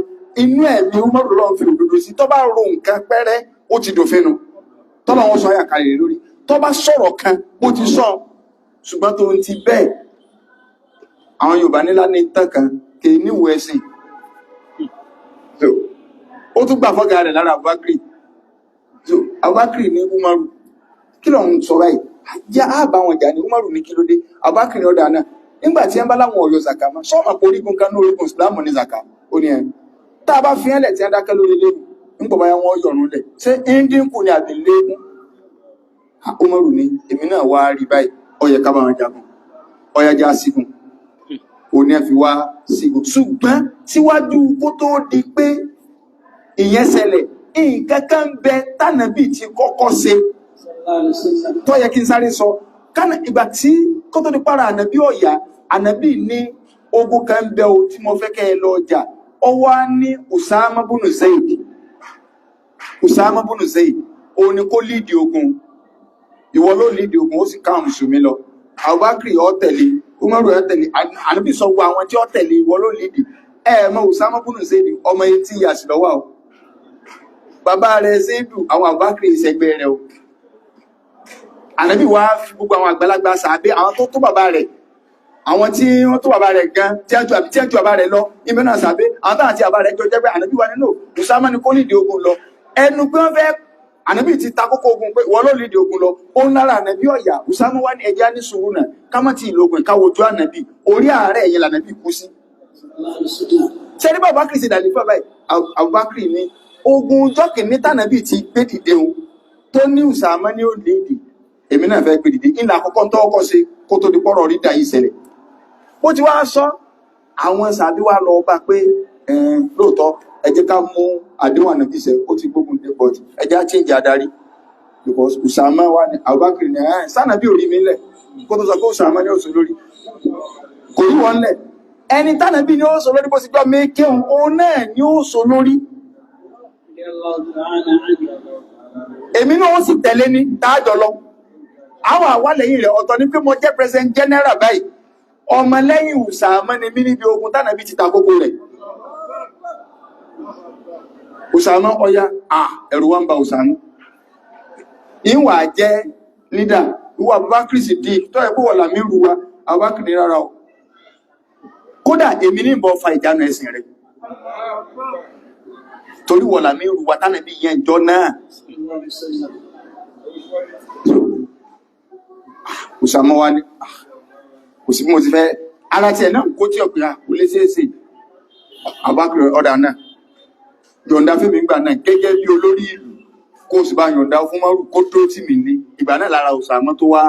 inú ẹ̀mí Umaru lọ́n fi òdodo sí tó bá ro nǹkan pẹ́rẹ́ ó ti dòfinu tọ́lọ̀ wọn sọ ayà kalẹ̀ lórí tó bá sọ̀rọ̀ kan bó ti sọ ṣùgbọ́n tó ń ti bẹ́ẹ̀ àwọn Yorùbá nílá ní tán kan kì í níwò ẹ̀sìn ó tún gbà fọ́gà rẹ̀ lára Abubakar ní Umaru kí ló ń sọ báyìí jẹ́ àbá wọn jà ní Umaru ní kí ló dé Abubakar ní ọ̀dà náà nígbà tí ẹ bá láwọn ọ̀yọ́ zaka mọ́ sọ́ọ̀mà pé orígun kan ní orígun Ìsìlámù ní zaka ó ní ẹ̀ tá a bá fi ẹ̀lẹ̀ tí a dákẹ́ lórí léwu nígbà báyà wọn yọ̀rùn lẹ̀ ṣé índínkù ni àbí léegun Umaru ní èmi náà wá rí báyìí ó yẹ ká bá wọn jagun ó yẹ já sígun òní ẹ fi wá sígun ṣùgbọ́n síwájú kó tó di pé ìyẹn ṣẹlẹ̀ nǹkan kan bẹ tánàbí ti kọ́kọ́ ṣe tó yẹ kí n sáré sọ kánà ìgbà tí kó tó di para ànàbí ọ̀yà ànàbí ní ogun kan bẹ o tí mo fẹ́ kẹ́ ẹ lọ ọjà ọ wá ní Usama bunu Zaid òun ni kó lídìí ogun ìwọ ló lídìí ogun ó sì káwọn mùsùlùmí lọ Abubakar ó tẹ̀lé Umaru ó tẹ̀lé ànàbí sọ gbogbo àwọn tí ó tẹ̀lé ìwọ ló lídìí mọ Usama bunu Zaid ọmọ 18 years lọ́wọ́ o bàbá rẹ̀ Zaidu àwọn Abubakar ìṣẹ́gbẹ́ rẹ̀ o ànàbí wá fi gbogbo àwọn àgbàlagbà sàbẹ àwọn tó tó bàbá rẹ̀ àwọn tí wọ́n tó bàbá rẹ̀ gan tí ẹ ju bàbá rẹ̀ lọ ibẹ̀ náà sàbẹ àwọn táwọn àti bàbá rẹ̀ jọ jẹ́ pé ànàbí wà nínú Usama ní kó lídìí ogun lọ ẹnu pé wọ́n fẹ́ ànàbí ti ta kókó ogun pé wọ́n ló lídìí ogun lọ ó ń lára ànàbí ọ̀yà Usama wá ní ẹja ní sùúrù náà ká má ti ìlú ogun káwojú ànàbí orí ààrẹ yẹn lànàbí kú sí. sẹ́ni bàbá kìrìsì dàlífà báyìí Abubakar ní ogun jọ́kìnní tànàbí ti gbé dìde o tó ní Usama ní ó lédìí èmi náà fẹ́ gbé dìde ìlà àkọ́kọ́ tó ọkọ̀ ṣe kó tó di pọ́rọ̀ rí dà yìí ṣẹlẹ̀ bó ti wá sọ àwọn sàbí wá lọ bá pé lóòótọ́ ẹ jẹ́ ká mú àdéhùn ànàbí ṣẹ ó ti gbógun dé but ẹ jẹ́ á change adarí because Usama wà ní Abubakar ní sànàbí ò rí mi lẹ̀ kó tó sọ pé Usama ní òsò lórí kò rí wọn lẹ̀ ẹni tànàbí ní òsò lórí bó ti gbọ́ mékéhùn òun náà ní òsò lórí èmi náà ó sì tẹ̀lé ní táàjọ lọ àwọn àwálẹ̀yìn rẹ̀ ọ̀tọ̀ ní pé mo jẹ́ president general báyìí ọmọ lẹ́yìn Usama ni mí níbi ogun tánàbí ti takókó rẹ̀ Usama ọya ẹ̀rù wá ń ba Usama ìwà jẹ́ leader ìwà Abubakar Siddiq tó ẹ̀kú wọ̀ làmí rú wa Abubakar ní rárá o kódà èmi ní ìbọn fa ìjánu ẹ̀sìn rẹ̀ torí wọ̀ làmí rú wa tánàbí yẹn jọ náà Usama wá ní kò sí bí mo ti fẹ́ ara tí ẹ̀ náà kó tí ọ̀pẹ́ kò lè ṣeéṣe Abubakar ọ̀dà náà yọ̀ǹda fún mi gbà náà gẹ́gẹ́ bí olórí ìlú kó o sì bá yọ̀ǹda fún Umaru kó tó tì mí ní ìgbà náà lára Usama tó wá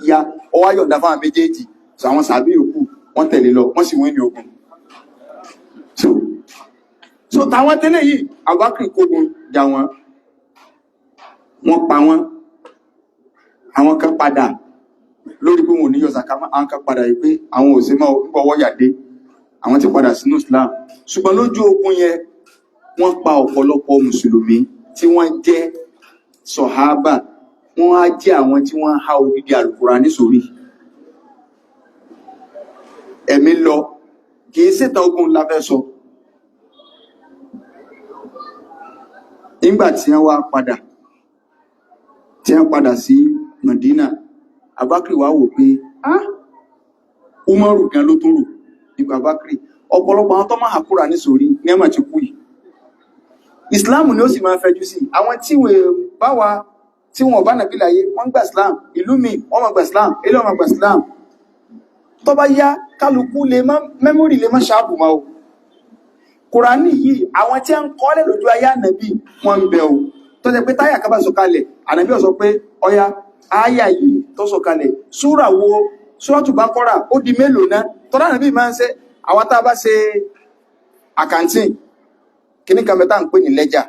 yá ọ wá yọ̀ǹda fún àwọn méjèèjì sọ àwọn sàbí yòókù wọ́n tẹ̀lé lọ wọ́n sì wọ́n ní ogun so táwọn tẹ́lẹ̀ yìí Abubakar kógun jà wọ́n pa wọ́n àwọn kan padà lórí pé wọn ò ní yọ zaka àwọn kan padà yìí pé àwọn ò sí mọ́ ọwọ́ yàdé àwọn ti padà sínú Islam ṣùgbọ́n lójú ogun yẹn wọ́n pa ọ̀pọ̀lọpọ̀ mùsùlùmí tí wọ́n jẹ́ sọ̀hábà wọ́n á jẹ́ àwọn tí wọ́n há odidi Al-Qur'ani sórí ẹ̀mí lọ kìí ṣètà ogun la fẹ́ sọ nígbà tí wọ́n padà sí Madina Abubakar wá wò pé Umaru gan ló tó rò nípa Abubakar ọ̀pọ̀lọpọ̀ àwọn tó máa hàkúrà ní sórí ní ẹ̀mà ti kú yìí Islam ni ó sì máa fẹjú sí àwọn tí wọ́n bá nàbí láyé wọ́n gbà Islam ìlú mi wọ́n máa gbà Islam ilé wọ́n máa gbà Islam tó bá yá kálukú mẹ́mórì lè má ṣáàbù máa o Kùránì yìí àwọn tí ń kọ́lẹ̀ lójú ayé ànàbí wọ́n ń bẹ o tó jẹ́ pé táyà ká bá sọ̀kalẹ̀ ànàbí ó sọ pé ọya ááyà yìí tó sọ̀kalẹ̀ súrà wo Súrátù Bákọ́rà ó di mélòó náà tọ́lá ànàbí máa ń ṣe àwọn tá a bá ṣe àkàntín kíní kan mẹ́ta ń pè ní lẹ́jà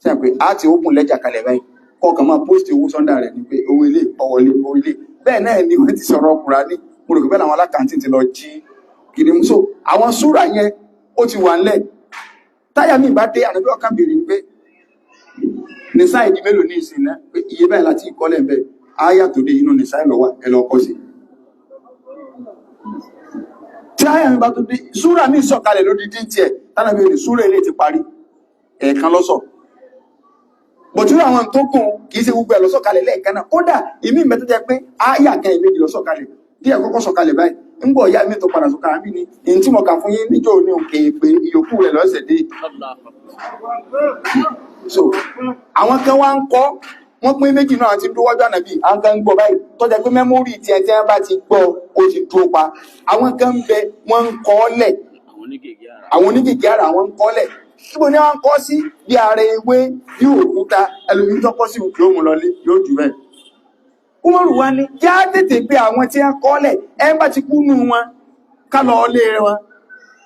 tí a pè á ti ókùn lẹ́jà kalẹ̀ báyìí kọkàn máa post owó sọ́ndà rẹ̀ ní pé owó ilé ọwọ́lé owó ilé bẹ́ẹ̀ náà ni wọ́n ti sọ̀rọ̀ Kùránì mo rò pé bẹ́ẹ̀ làwọn alákàntín ti lọ jí kìdí mú so àwọn súrà yẹn ó ti wà ńlẹ̀ táyà mi bá dé ànàbí ọkàn bèrè ní pé nìsá ìdí mélòó ní ìsìn náà pé iye báyìí láti ìkọ́lẹ̀ ń bẹ̀ áyà tó dé inú nìsá ìlọ́wà ẹlọ́kọ́ sí tí áyà mi bá tó dé súrà mi sọ̀kalẹ̀ lórí dín tí ẹ̀ tánàbí ní súrà ilé ti parí ẹ̀ẹ̀kan lọ́sọ̀ bọ̀tú àwọn tó kùn kì í ṣe gbogbo ẹ̀ lọ sọ̀kalẹ̀ lẹ́ẹ̀kan náà kódà ìmí mẹ́tọ́ jẹ́ pé áyà kan ìméjì lọ sọ̀kalẹ̀ díẹ̀ kọ́kọ́ sọ̀kalẹ̀ báyìí ń bọ̀ ìyá mi tó padà sọ̀kalẹ̀ àbí ni èyí tí mo kà fún yín níjọ́ ní òkè pé ìyókù rẹ̀ lọ́sẹ̀ dé. So àwọn kan wá ń kọ́ wọ́n pín méjì náà àti dúwájú ànàbí àwọn kan ń gbọ́ báyìí tó jẹ́ pé mẹ́mórì tí ẹ bá ti gbọ́ ó ti dúró pa àwọn kan ń bẹ wọ́n ń kọ́ lẹ̀ àwọn onígègé ara àwọn ń kọ́ lẹ̀ síbo ni wọ́n kọ́ sí bí ara ewé bí òkúta ẹlòmí tó kọ́ sí òkè òmù lọlé yóò jù bẹ́ẹ̀. Umaru wa ni kí á tètè pé àwọn tí wọ́n kọ́ lẹ̀ ẹ bá ti kú nù wọn ká lọ lé wọn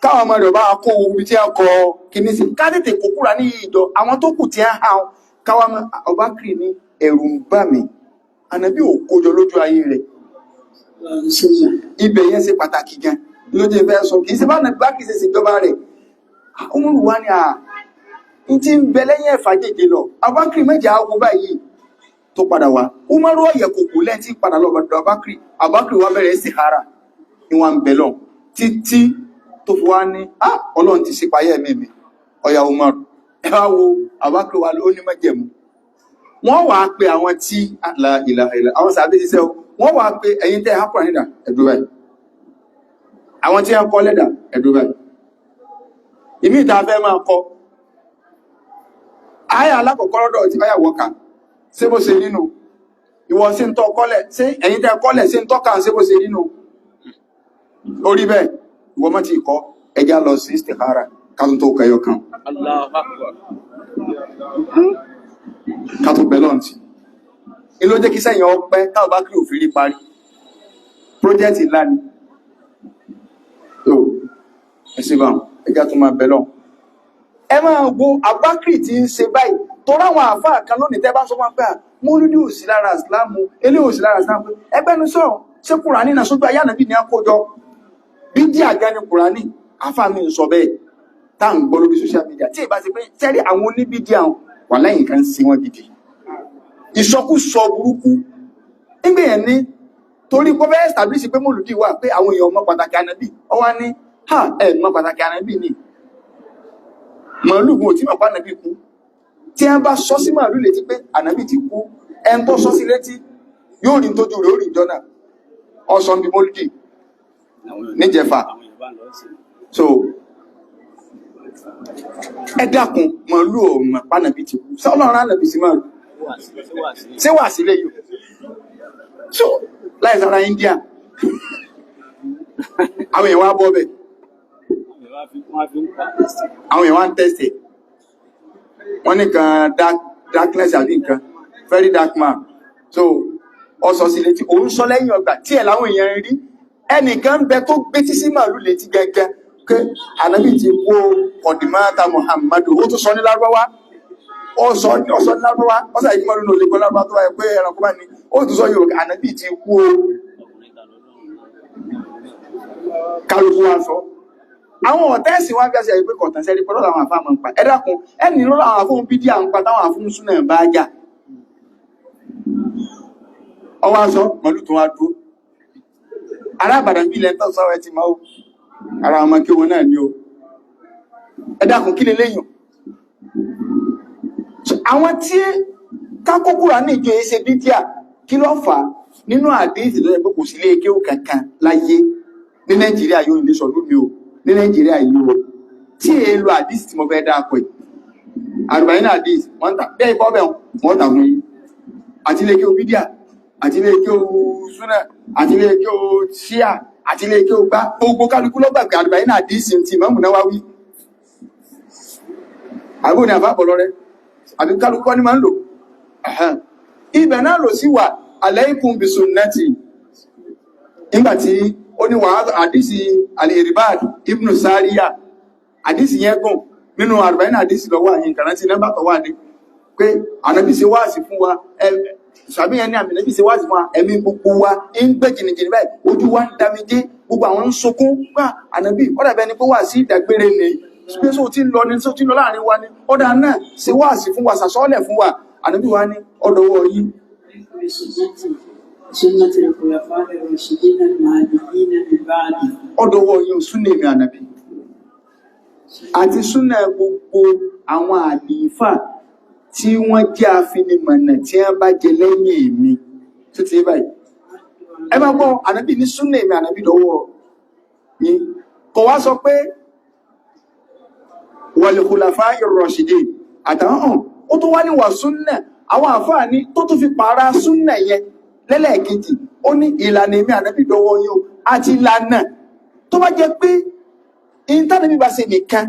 káwọn ọmọ rẹ̀ bá kó ibi tí wọ́n kọ kìíní sí ká tètè kó kúrò ní ìjọ àwọn tó kù tí wọ́n hàn káwọn Abubakar ní ẹ̀rù ń bà mí ànàbí ò kójọ lójú ayé rẹ̀ ibẹ̀ yẹn ṣe pàtàkì gan lójú ìfẹ́ sọ kì í ṣe bá nàbí kì í ṣe ṣèjọba rẹ̀ Umaru wa ni n ti ń bẹ lẹ́yìn ẹ̀fà jẹjẹ lọ Abubakar méjì á wo báyìí tó padà wá Umaru ọ̀yẹ̀ kòkó lẹ́yìn tí padà lọ bàdàn Abubakar wa bẹ̀rẹ̀ istikhara ni wọ́n ń bẹ lọ títí tó fi wá ní Ọlọ́run ti ṣípayẹ́ ẹ̀mí mi ọ̀yà Umaru ẹ wá wo Abubakar wa ló ní májẹ̀mú wọ́n wàá pe àwọn tí àwọn sàbẹ̀ ṣiṣẹ́ wọ́n wàá pe ẹ̀yin tẹ́ hápùrà nídà ẹ̀dùn báyìí àwọn tí wọ́n kọ́ lẹ́dà ẹ̀dùn báyìí ìmí ìta fẹ́ máa kọ́ ayé alákọ̀ọ́kọ́ lọ́dọ̀ tí báyà wọ́ka ṣé bó ṣe nínú ìwọ sí ń tọ́ kọ́lẹ̀ ṣé ẹ̀yin tẹ́ kọ́lẹ̀ sí ń tọ́ka ṣé bó ṣe nínú orí bẹ́ẹ̀ ìwọ mọ́ ti kọ́ ẹjá lọ sí istikhara kátún tó kẹyọ kan kátún bẹ́lọ́ntì ilé ó jẹ́ kí sẹ́yìn ọpẹ́ táwọn bá kí òfin rí parí project ńlá ni tó ẹ̀sìn bá ẹjá tó máa bẹ́lọ́n ẹ máa wo Abubakar tí ń ṣe báyìí tó ráwọn àfáà kan lónìí tẹ́ bá sọ máa pẹ́ mọ́lúdí òsì lára ìsìlámù elé òsì lára ìsìlámù ẹgbẹ́nu sọ̀rọ̀ ṣé Kùránì náà sójú ayé ànàbí ní àkójọ bí dí àga ní Kùránì àfàmì ń sọ bẹ́ẹ̀ tá ń gbọ́ lórí social media tí ìbá ti pé tẹ́rí àwọn oníbídí àwọn wà lẹ́yìn kan sí wọn gidi ìsọkúsọ burúkú nígbè yẹn ní torí pé fẹ́ establish pé mọ́lúdí wà pé àwọn èèyàn mọ̀ pàtàkì ànàbí ọwá ní mọ̀ pàtàkì ànàbí ni màálù gun òtí màpá ànàbí kú tí a bá sọ sí màálù létí pé ànàbí ti kú ẹn tó sọ sí létí yóò rí tójú rẹ̀ ó rí jọ́nà ọ̀sán bí mọ́lúdì níjẹfà so ẹ dákun màálù ò màpá ànàbí ti kú sọ́lọ́run ànàbí sí màálù ṣé wà sílé yìí so láì sára India àwọn èèyàn wá bọ́ bẹ̀ àwọn èèyàn wá ń tẹ́sẹ̀ wọ́n ní kan darkness àbí nǹkan very dark man so ọ̀sọ̀ sí létí òun sọ lẹ́yìn ọgbà tí ẹ̀ láwọn èèyàn rí ẹnìkan ń bẹ tó gbé tí sí màálù létí gẹ́gẹ́ pé ànábì ti kú ọ̀dìmáta Muhammadu ó tún sọ ní lárúbáwá ó sọ ní lárúbáwá ó sàyè mọ́lú ní olè gbọ́ lárúbáwá tó wáyé pé ẹranko bá ní ó tún sọ Yorùbá ànábì ti kú kálukú wá sọ àwọn ọ̀tẹ́ẹ̀sì wá bí a ṣe àyè pé kọ̀tàn sẹ́rí pẹ̀lú àwọn àfáàmọ̀ ń pa ẹ̀dàkùn ẹni lọ́rọ̀ àwọn àfóhun bídí àwọn pa táwọn àfóhun súnà bá jà ọwá sọ mọ̀lú tó wá dúró arábàdàn bí ilẹ̀ tán sọ́wọ́ ti máa ara ọmọ kí wọn náà ní o ẹ̀dàkùn kí lélẹ́yìn àwọn tí kákókúrà ní ìjọ ẹsẹ bídíà kí ló fà nínú àdéhìsì lọ́yẹ̀ pé kò sí ilé kéwù kankan láyé ní Nàìjíríà yóò ilé sọ lómi o ní Nàìjíríà yìí o tí è lo àdísì tí mo fẹ́ dápọ̀ àrùbáyé náà àdísì wọ́n tà bẹ́ẹ̀ ikọ́ bẹ̀ wọ́n tà fún yí àti ilé kí o bídíà àti ilé kí o súnà àti ilé kí o ṣíà àti ilé kí o gbá gbogbo kálukú lọ́gbà pé àrùbáyé náà àdísì tí Ìmáàmù Nawawi àbúrò ní àfáàbọ̀lọ́ rẹ àbí kálukú ní máa ń lò ibẹ̀ náà lò sí wà alaykum bi sunnati nígbàtí ó ní wà àdísì al-Irbad ibn Sariya àdísì yẹn gùn nínú àrùbáyé àdísì lọ́wọ́ àyín kàrántí nẹ́bà tọ́wà ní pé ànábì ṣe wáàsí fún wa ṣàbíyàn ní àmìnàbì ṣe wáàsí fún wa ẹ̀mí gbogbo wa ń gbé jìnìjìnì báyìí ojú wa ń damijé gbogbo àwọn ń sunkún gbà ànábì ọ̀dàbẹ́ ni pé wà sí ìdàgbére ní pé só tí ń lọ ní só tí ń lọ láàrin wa ní ọ̀dà náà ṣe wáàsí fún wa sàsọ́ọ̀lẹ̀ fún wa ànábì wa ní ọ̀dọ̀wọ̀ yìí ọ̀dọ̀wọ̀ yìí súnà èmi ànábì àti súnà gbogbo àwọn àlìfà tí wọ́n jẹ́ afinimọ̀nà tí wọ́n bá jẹ lẹ́yìn èmi tó ti báyìí. Ẹ máa gbọ́ ànábì ní súnà èmi ànábì lọ́wọ́ yín kò wá sọ pé wal khulafa'ir rashidin àtàwọn hàn ó tó wá ní wà súnà àwọn àfáà ní tó tún fi pààrà súnà yẹn lẹ́lẹ́ẹ̀kejì ó ní ìlànà èmi ànábì lọ́wọ́ yín o àti ìlànà tó bá jẹ́ pé ìntánẹ́bì bá ṣe nìkan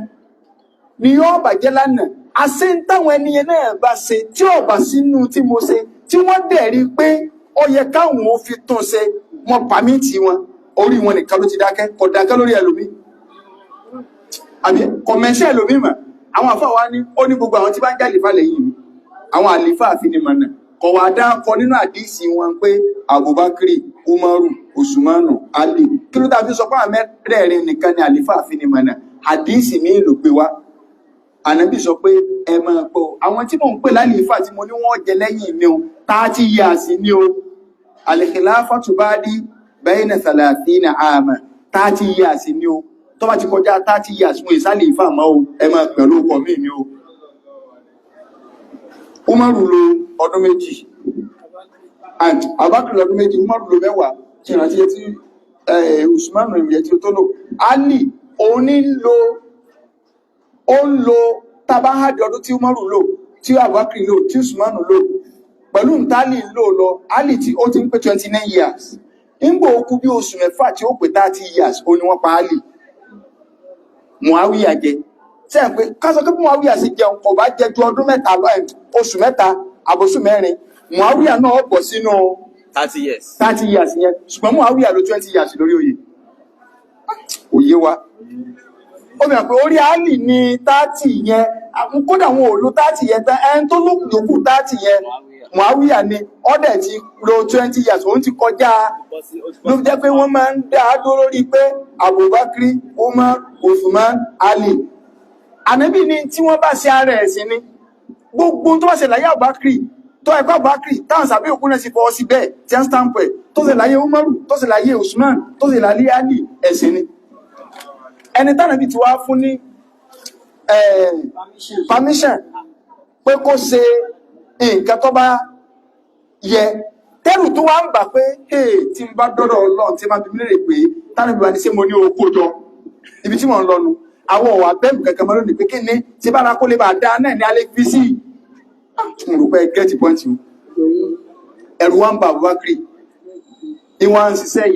ni yóò bàjẹ́ lánàá àṣẹ ń táwọn ẹniyẹn náà bá ṣe tí ò bá sínú tí mo ṣe tí wọ́n dẹ̀ rí pé ó yẹ káwọn ò fi tún ṣe wọn pàmìtì wọn orí wọn nìkan ló ti dákẹ́ kò dákẹ́ lórí ẹlòmí àbí kọ̀mẹ́ṣẹ́ ẹlòmí mà àwọn àfáà wa ní ó ní gbogbo àwọn tí bá ń jẹ́ àlìfà lẹ́yìn mi àwọn àlìfà àfinimọ̀nà kọ̀ wá dákọ nínú àdísì wọn pé Abubakar Umaru Usmanu Ali kí ló dá fi sọ pé àwọn mẹ́rẹ̀ẹ̀rin nìkan ni àlìfà àfinimọ̀nà àdísì mi ló gbé wá ànábì sọ pé ẹ máa gbọ́ àwọn tí mò ń pè lálìfà tí mo ní wọ́n jẹ lẹ́yìn mi o 30 years ni o al-khilafatu ba'di bayna 30 ama 30 years ni o tó bá ti kọjá 30 years mo ìsálìfà mọ́ o ẹ máa pẹ̀lú ọkọ̀ mi ni o. Umaru lo ọdún méjì and Abubakar lọ́dún méjì Umaru lo mẹ́wàá tí ìrántí yẹ tí Usmanu ìyẹ tí ó tó lò Ali òní ó ń lo tabahadi ọdún tí Umaru lò tí Abubakar lò tí Usmanu lò pẹ̀lú ntali lò lọ Ali tí ó ti ń pé 29 years nígbà ó kú bí oṣù mẹ́fà tí ó pé 30 years ó ní wọ́n pa Ali Muawiya jẹ ṣe ń pé kásọ pé Muawiya sì jẹun kò bá jẹ ju ọdún mẹ́ta oṣù mẹ́ta àbòsù mẹ́rin Muawiya náà bọ̀ sínú 30 years. 30 years yẹn ṣùgbọ́n Muawiya lò 20 years lórí oyè òye wa ó mìíràn pé orí Ali ní 30 yẹn kódà wọn ò lo 30 yẹn tán ẹni tó lókù 30 yẹn Muawiya ni ọdẹ ti lo 20 years òun ti kọjá ló jẹ́ pé wọ́n máa ń dá dúró lórí pé Abubakar Umar Usman Ali ànábì ní tí wọ́n bá ṣe ara ẹ̀sìn ni gbogbo tó bá ṣe láyé Abubakar tó ẹ̀kọ́ Abubakar táwọn sàbí òkú náà sì fọwọ́ sí bẹ́ẹ̀ tí wọ́n stamp ẹ̀ tó ṣe láyé Umaru tó ṣe láyé Usman tó ṣe láyé Ali ẹ̀sìn ni ẹni tánàbí ti wá fún ní permission pé kó ṣe nǹkan tó bá yẹ tẹ́rù tó wá ń bà pé tí ń bá dọ́dọ̀ Ọlọ́run tí máa bí mílèrè pé tánàbí wà ní sí mo ní owó kójọ ibi tí wọ́n ń lọ́nu àwọn ọ̀wà bẹ́ẹ̀mù kankan mọ́ lónìí pé kí ní tí bára kó lè bá dá náà ní alẹ́ fi sí ìrùpẹ́ gẹ́ẹ̀tì pọ́ǹtì ẹ̀rù wá ń bà Abubakar ìwọ̀n ń ṣiṣẹ́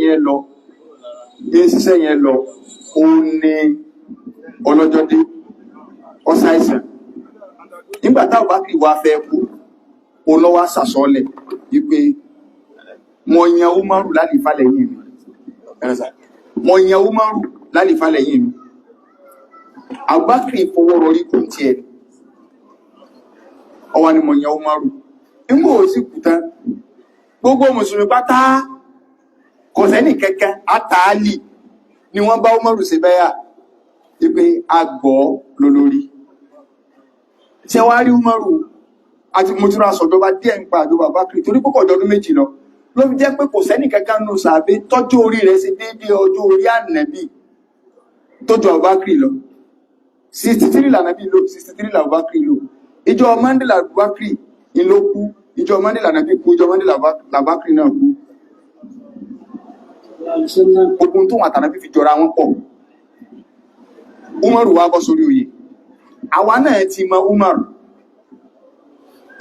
yẹn lọ òun ni ọlọ́jọ́dé ọ̀sáìsàn nígbà táwọn Abubakar wá fẹ́ kú òun lọ wá sàsọ́lẹ̀ wípé mo yan Umaru lálìfà lẹ́yìn mi Abubakar fọwọ́ rọrí kò tí ẹ̀ ọwá ni mo yan Umaru nígbò ó sì kú tán gbogbo mùsùlùmí pátá kò sẹ́nì kẹ́kẹ́ àtàálì ni wọ́n bá Umaru ṣe bẹ́yà wípé agbọ́ lólórí tí wá rí Umaru àti mojúra sọ̀dọ́bá díẹ̀ ń pa àjọba Abubakar torí púpọ̀ ọdún méjì lọ ló fi jẹ́ pé kò sẹ́nì kẹ́kẹ́ nù sàbẹ́ tọ́jú orí rẹ̀ sí déédéé ọjọ́ orí Ànábì tó ju Abubakar lọ 63 lànàbí lò 63 làbúbákìrì lò ìjọ Monday làbúbákìrì ìlò kú ìjọ Monday lànàbí kú ìjọ Monday làbúbákìrì náà kú ogun tó wọn àtànàbí fi jọra wọn pọ̀ Umaru wá bọ́ sórí oyè àwa náà ti mọ Umaru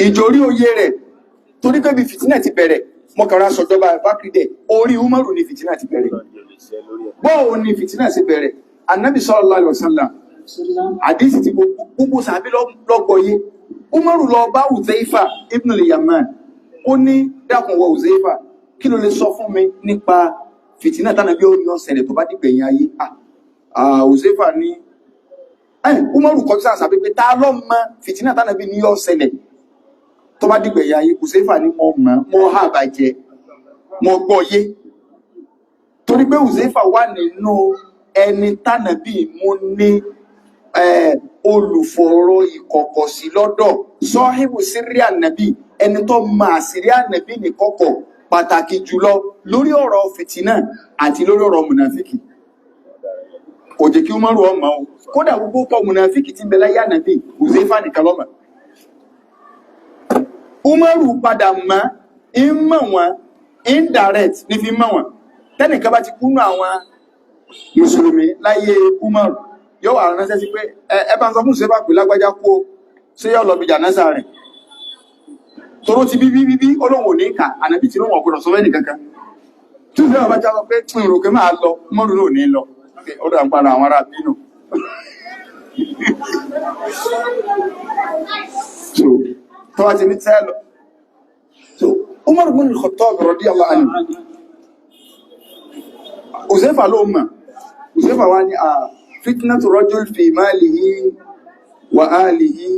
ìjòrí oyè rẹ̀ torí pé bí fìtínà ti bẹ̀rẹ̀ mọ́kànlá sọ̀jọba Abubakar dẹ̀ orí Umaru ni fìtínà ti bẹ̀rẹ̀ bọ́ọ̀ ni fìtínà ti bẹ̀rẹ̀ Ànábì sallallahu alaihi wasallam àdísì tí gbogbo sàbí lọ́gbọ̀yé Umaru lọ bá Uzaifa ibn al-Yaman ó ní dákun wọ Uzaifa kí ló lè sọ fún mi nípa fìtínà tánàbí ó ní ọ̀sẹ̀lẹ̀ tó bá dìgbẹ̀yìn ayé Uzaifa ní Umaru kọjú sáà sàbí pé ta ló mọ̀ fìtínà tánàbí ní ọ̀sẹ̀lẹ̀ tó bá dìgbẹ̀yìn ayé Uzaifa ní mọ́ ha bàjẹ́ mọ́ gbọ́yé torí pé Uzaifa wà nínú ẹni tánàbí mú ní olùfọ̀rọ̀ ìkọ̀kọ̀ sí lọ́dọ̀ sọ́hìbù sírí ànàbí ẹni tó máa sírí ànàbí ní kọ̀kọ̀ pàtàkì jùlọ lórí ọ̀rọ̀ fìtínà àti lórí ọ̀rọ̀ mùnàfíkì kò jẹ́ kí Umaru ọmọ o kódà gbogbo kọ mùnàfíkì tí ń bẹ láyé ànàbí Uzaifa nìkan ló mọ̀ Umaru padà mọ́ ìmọ̀ wọn indirect ní fi mọ̀ wọn tẹ́nìkan bá ti kúnnú àwọn mùsùlùmí láyé Umaru yóò wà ránṣẹ́ sí pé ẹ bá ń sọ fún ṣe bá pè lágbájá kú o ṣé yóò lọ bí jánásà rẹ̀ tóró ti bíbí olóhùn ní ìkà ànábì tí lóhùn ọ̀gbọ̀dọ̀ sọ fẹ́ nìkankan tí ìfẹ́ ọba jáwọ́ pé tí ìròkè máa lọ Umaru náà ní lọ ó dà ń para àwọn ará bínú so tó wá ti ní tẹ́ lọ so Umar ibn al-Khattab radiyallahu anhu Uzaifa ló mọ̀ Uzaifa wá ní fitnatu rajul fi malihi wa alihi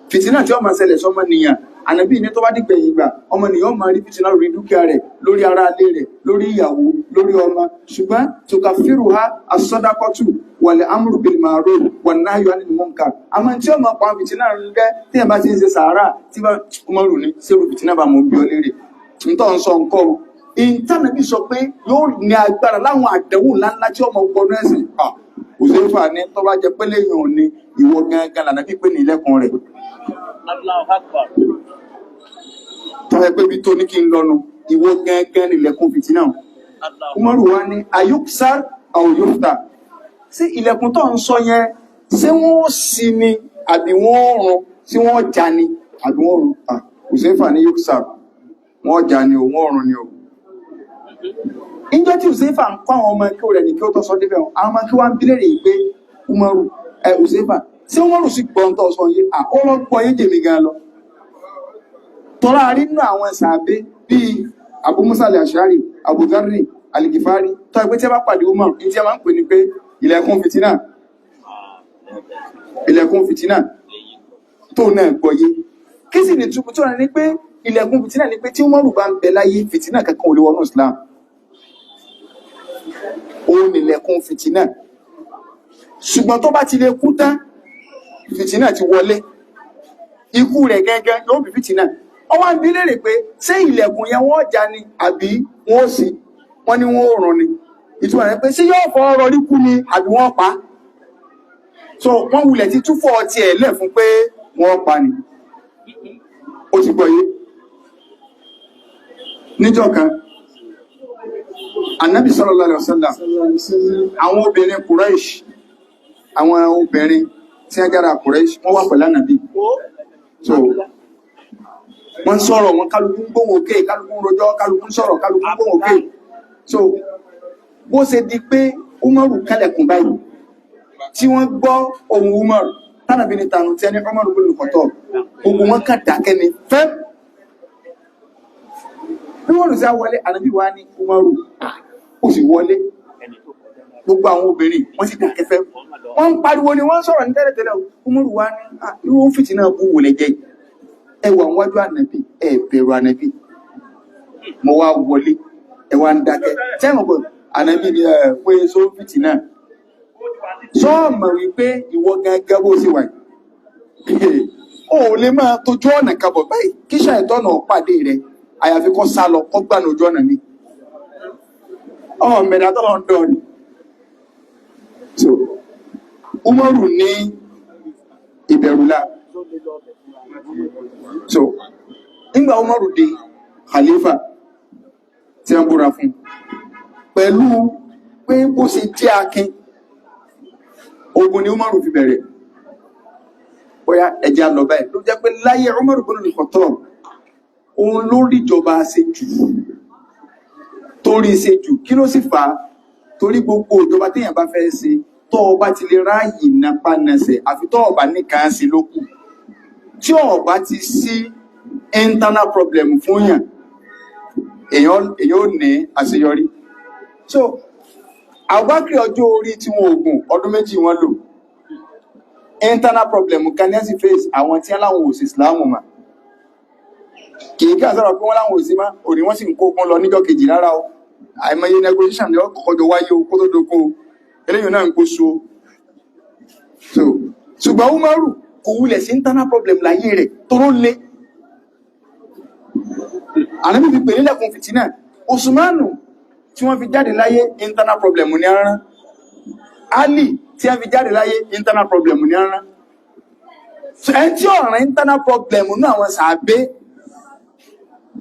fìtínà tí ó máa ṣẹlẹ̀ sọ́mọ nìyàn ànábì ní tó bá dìgbẹ̀ ìgbà ọmọ nìyàn máa rí fìtínà lórí dúkìá rẹ̀ lórí ara ilé rẹ̀ lórí ìyàwó lórí ọmọ ṣùgbọ́n tukaffiruha as-sadaqatu wal amru bil ma'ruf wan nahyu 'anil munkar àmọ́ tí ó máa pa fìtínà rẹ̀ tí ẹ̀ bá ti ń ṣe sàárà tí bá Umaru ní sẹ́rù fìtínà bá mọ̀ bí ọ lérè ntọ́ ń sọ nǹkan o ìtànàbí sọ pé yóò ní agbára láwọn àdẹ̀wò ńláńlá tí ọmọ gbọnú ẹ̀sìn Uzaifa ní tó bá jẹ pé lẹ́yìn òní ìwọ gangan lànà pípé ní ilẹ̀kùn rẹ̀ tọ́wọ́ ẹgbẹ́ bí tó ní kí n lọ́nu ìwọ gangan ní ilẹ̀kùn fìtínà Umaru wá ní ayuksar aw yufta sí ilẹ̀kùn tó ń sọ yẹn ṣé wọ́n sì ni àbí wọ́n rún sí wọ́n já ni àbí wọ́n rún Uzaifa ní yuksar wọ́n já ni o wọ́n rún ni o ìjọ tí Uzaifa ń kọ́ àwọn ọmọ ẹkẹ́ rẹ̀ ní kí ó tọ́ sọ débẹ̀ àwọn ọmọ ẹkẹ́ wá ń bílẹ̀ rẹ̀ pé Umaru Uzaifa tí Umaru sì gbọ́n tọ́ sọ yé àkọ́lọ́gbọ́ yé jèmi gan lọ tọ́lá rí nínú àwọn sàábé bíi Abu Musa al-Ash'ari Abu Dharr al-Ghifari tó ẹgbẹ́ tí a bá pàdé Umaru ní tí a máa ń pè ní pé ilẹ̀kùn fìtínà tó náà gbọ́yé kí sì ní túbú tó rẹ̀ ní pé ilẹ̀kùn fìtínà ní pé tí Umaru bá ń bẹ láyé fìtínà kankan ò lè wọnú Islam òun nílẹ̀kùn fìtínà ṣùgbọ́n tó bá ti lè kú tán fìtínà ti wọlé ikú rẹ̀ gẹ́gẹ́ yóò bí fìtínà ó wá ń bi léèrè pé ṣé ilẹ̀kùn yẹn wọ́n já ni àbí wọ́n sì wọ́n ní wọ́n rùn ni ìtumọ̀ rẹ̀ pé ṣé yóò fọ́ ọrọ̀ rí kú ni àbí wọ́n pa so wọ́n wulẹ̀ ti túfọ̀ ọtí ẹ̀ lẹ̀ fún pé wọ́n pa ni ó ti gbọ́ yé níjọ́ kan Ànábì sallallahu alaihi wasallam àwọn obìnrin Quraysh àwọn obìnrin tí a jára Quraysh wọ́n wà pẹ̀lú Ànábì so wọ́n sọ̀rọ̀ wọn kálukú gbóhùn òkè kálukú rojọ́ kálukú sọ̀rọ̀ kálukú gbóhùn òkè so bó ṣe di pé Umaru kálẹ̀kùn báyìí tí wọ́n gbọ́ ohùn Umaru tánàbí ní tànù tí ẹni Umaru ibn al-Khattab gbogbo wọn kà dákẹ́ ni fẹ́ bí wọ́n lù sí àwọlé Ànábì wá ní Umaru ó sì wọlé gbogbo àwọn obìnrin wọ́n sì dákẹ́ fẹ́ wọ́n ń pariwo ni wọ́n sọ̀rọ̀ ní tẹ́lẹ̀tẹ́lẹ̀ Umaru wá ní irú fìtínà bú wò lẹ́jẹ́ ẹwà wájú Ànábì ẹ bẹ̀rù Ànábì mo wá wọlé ẹwà ń dákẹ́ tẹ́mọ̀ pé Ànábì ni pé só fìtínà sọ́ọ̀mọ̀ wípé ìwọ gẹ́gẹ́ bó sì wà ó lè máa tójú ọ̀nà kabọ̀ báyìí kí ṣàìtọ́nà pàdé rẹ̀ àyàfi kó sá lọ kó gbà lójú ọ̀nà mi ọmọ mẹ́ta tọ́lọ́ ń dọ̀ ni so Umaru ní ìbẹ̀rùlá so nígbà Umaru dé khalifa tí a ń búra fún pẹ̀lú pé bó ṣe jẹ́ akin ogun ni Umaru fi bẹ̀rẹ̀ bóyá ẹja lọ báyìí ló jẹ́ pé láyé Umaru ibn al-Khattab òun ló rí ìjọba ṣe jù torí ṣe jù kí ló sì fà á torí gbogbo ìjọba téèyàn bá fẹ́ ṣe tó o bá ti lè ráàyè napá nasẹ̀ àfi tó o bá nìkan sí ló kù tí o bá ti sí internal problem fún yàn èèyàn ò ní àṣeyọrí so àwákìrì ọjọ́ orí tí wọn ògùn ọdún méjì wọn lò internal problem kan ní ẹ̀sìn face àwọn tí aláwọ̀ òsì Ìsìláàmù mà kìí kí àsọ̀rọ̀ pé wọ́n láwọn òsì má òní wọ́n sì ń kó kún lọ níjọ́ kejì rárá o àìmọye negotiation ni ọkọ̀ jọ wáyé o kó tó dókó o eléyìí náà ń kó so ṣùgbọ́n Umaru kò wulẹ̀ sí internal problem láyé rẹ̀ tó ló lé Ànábì fi pè nílẹ̀kùn fìtínà Usmanu tí wọ́n fi jáde láyé internal problem ní arán Ali tí wọ́n fi jáde láyé internal problem ní arán ẹni tí ọ̀ràn internal problem ní àwọn sàábé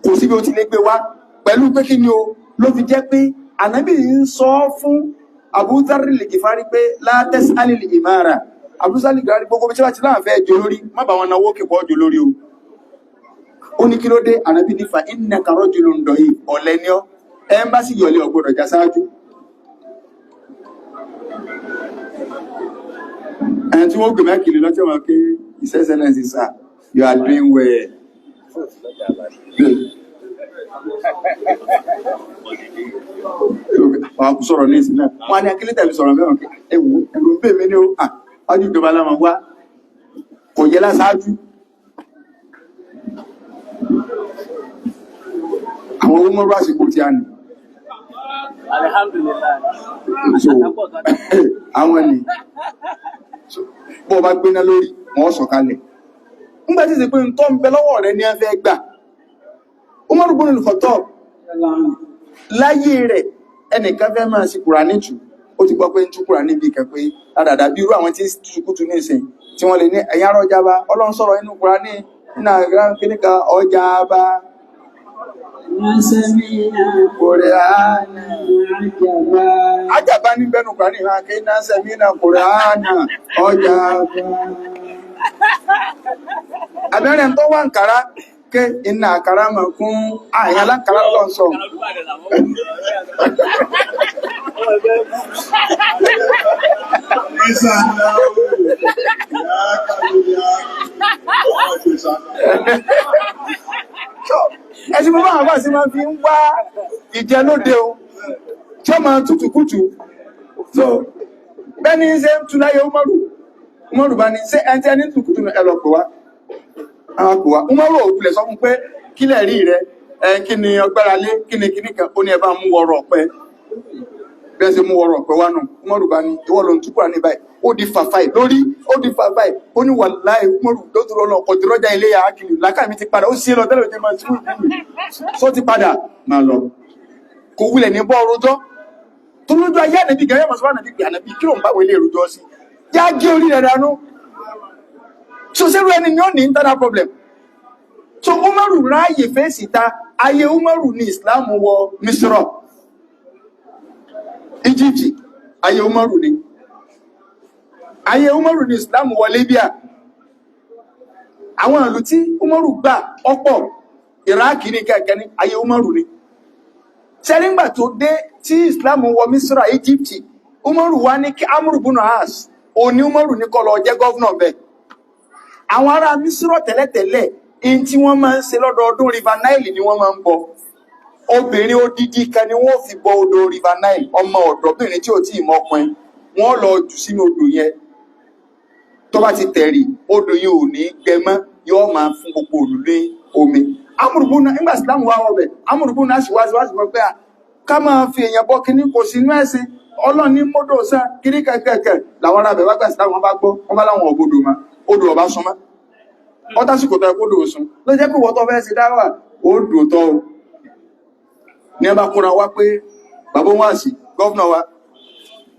kò síbi ó ti lè gbé wá pẹ̀lú pé kí ni o ló fi jẹ́ pé ànábì ń sọ fún Abu Dharr al-Ghifari pé látẹ́s alìlì ìmára Abu Dharr al-Ghifari gbogbo bí tí láàrín fẹ́ jò lórí má bà wọn náwó kíkọ́ jò lórí o ó ní kí ló dé ànábì nífà innaka rajulun da'if ọ̀lẹ ni ọ́ ẹ́mbásí yọ̀lẹ́ ọgbọ́dọ̀ já sáájú ẹni tí wọ́n gbẹ̀mẹ́ kìlì lọ́tí wọn pé His Excellency sir you are doing well àwọn kò sọ̀rọ̀ ní ìsìn náà wọ́n á ní akílítà mi sọ̀rọ̀ mẹ́wọ̀n ẹwù ẹ̀rù ń bè mí ní ó ájú ìjọba láwọn wá kò yẹ lásáájú àwọn owó mọ́rọ̀ àsìkò tí a nì àwọn ẹni bọ́ bá gbéná lórí wọ́n sọ̀kalẹ̀ nígbà tí ìsìnkú tó ń bẹ lọ́wọ́ rẹ̀ ní ẹfẹ́ gbà Umar ibn al-Khattab láyé rẹ̀ ẹnìkan fẹ́ máa sí Kùránì tù ó ti gbọ́ pé ń tú Kùránì bí kẹ pé àdàdà bí irú àwọn tí ṣùkútù ní ìsìn tí wọ́n lè ní ẹ̀yà ọjà bá Ọlọ́run sọ̀rọ̀ inú Kùránì nínú àgbà kíníkà ọjà bá Ajaba ní bẹnu Kùránì ìhàn kí iná sẹ́mí náà Kùránì ọjà bá. Àbẹ́rẹ̀ tó wà ń kàrá ké iná àkàrà mọ̀ fún àyà lákàrà lọ sọ. Ẹ̀sìn bọ́ àwọn àṣì máa fi ń wá ìjẹ lóde o tí ó máa tútùkútù so bẹ́ni ṣe ń túnláyé Umaru bá ní ṣe ẹni tí ẹni tútùkútù ẹlọ́pọ̀ wá Umaru òkúlẹ̀ sọ fún pé kílẹ̀ rí rẹ kí ni ọgbára lé kí ni kíníkan ó ní ẹbá mú wọ́rọ̀ ọ̀pẹ bẹ́ẹ̀ sí mú wọ́rọ̀ ọ̀pẹ wá náà Umaru bá ní ìwọ́ lọ túkúrà ní báyìí ó di fàfáì lórí ó di fàfáì ó ní wàláhì Umaru lótúrọ̀ lọ ọkọ̀ dìrọ́jà ilé ya ákìlì lákàmí ti padà ó sí lọ tẹ́lẹ̀ òjẹ́ máa tí ó ti padà máa lọ kò wulẹ̀ ní bọ́ ọrọ̀jọ́ tó lójú ayé ànàbí gẹ̀rẹ́ mọ̀ sọ́wọ́n ànàbí ànàbí kí ló ń bá wọlé ìrújọ́ sí já gé orí rẹ̀ dánú so sẹ́rù ẹni ni ó ní internal problem so Umaru ráyè fèsì ta ayé Umaru ní Islam wọ Misra Egypt ayé Umaru ní Islam wọ Libya àwọn ìlú tí Umaru gbà ọ̀pọ̀ Iraq ní kẹ́kẹ́ ní ayé Umaru ní sẹ́rìngbà tó dé tí Islam wọ Misra Egypt Umaru wá ní kí Amr ibn As òní Umaru ní kó lọ jẹ́ gọ́vnọ̀ bẹ́ẹ̀ àwọn ará Misra tẹ́lẹ̀tẹ́lẹ̀ in tí wọ́n máa ń ṣe lọ́dọọdún River Nile ni wọ́n máa ń bọ obìnrin odidi kan ni wọ́n fi bọ odò River Nile ọmọ ọ̀dọ́bìnrin tí ò tí ì mọ́pin wọ́n lọ jù sínú odò yẹn tó bá ti tẹ̀rì odò yìí ò ní gbẹmọ́ yóò máa fún gbogbo olùlé omi amúrùbúnà nígbà Islam wà ọbẹ̀ amúrùbúnà síwáṣíwáṣí pọ̀ pé ká máa fi èèyàn bọ́ kíní kò sí inú ẹ̀sìn ọlọ́ni mọ́dọ̀ sá kíní kẹ̀kẹ̀kẹ̀ làwọn ará bẹ̀ wá gbà Islam wọn bá gbọ́ wọn bá láwọn òbodò ma odò ọba súnmọ́ ọtásìkò tó ẹkọ́ odò sún ló jẹ́ pé wọ́n tó fẹ́ sí dáwà odò tọ́ ní ẹbá kúnra wá pé bàbá wọn sí gọ́ọ̀nà wa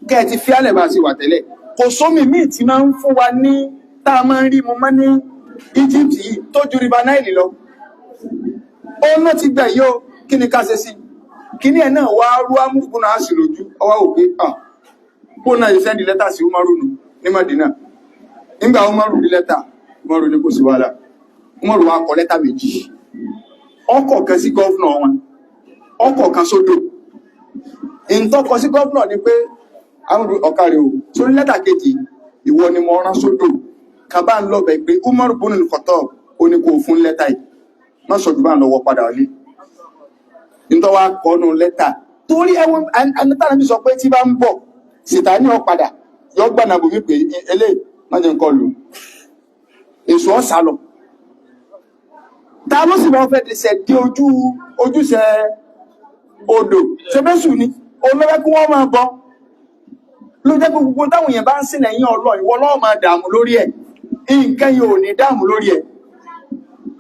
kẹ́ẹ̀ ti fi álẹ̀ bá sí wà tẹ́lẹ̀ kò sómi míì tí máa ń fún wa ní tá a máa ń rí mo mọ́ ní Egypt yìí tó ju River Nile lọ ó náà ti gbà yóò kí ni ká ṣe sí kí ní ẹ̀ náà wá rú amúrùkúnà á sì lójú ọwá òpé kó náà ìsẹ́ndì lẹ́tà sí Umaru nù ní Madina nígbà Umaru rí lẹ́tà Umaru ní kò sí wàhálà Umaru wá kọ lẹ́tà méjì ọkọ̀ kan sí gọ́ọ̀nà wọn ọkọ̀ kan sódò ìntọ́kọ sí gọ́ọ̀nà ni pé àwọn ọ̀kàrẹ̀ ò tó ní lẹ́tà kejì ìwọ ni mo rán sódò kàbá ń lọ́bẹ̀ pé Umaru ibn al-Khattab ó ní kò fún lẹ́tà yìí má sọ̀jú bá ń lọ́wọ́ padà wọlé ìntọ́wà kọ́nù lẹ́tà torí ẹwọ́n anítàrà mi sọ pé tí bá ń bọ̀ síta ní ọ̀padà yọ gbànà bòmí pé elé májẹ̀ ń kọlù èso ọ̀sà lọ ta ló sì wọ́n fẹ́ dẹ̀sẹ̀ dé ojúṣe odò ṣebéṣù ni olóbẹ́ kí wọ́n máa bọ́ ló jẹ́ gbogbo táwọn èèyàn bá ń sìn lẹ́yìn ọlọ́ ìwọ lọ́wọ́ máa dààmú lórí ẹ̀ nǹkan yóò ní dààmú lórí ẹ̀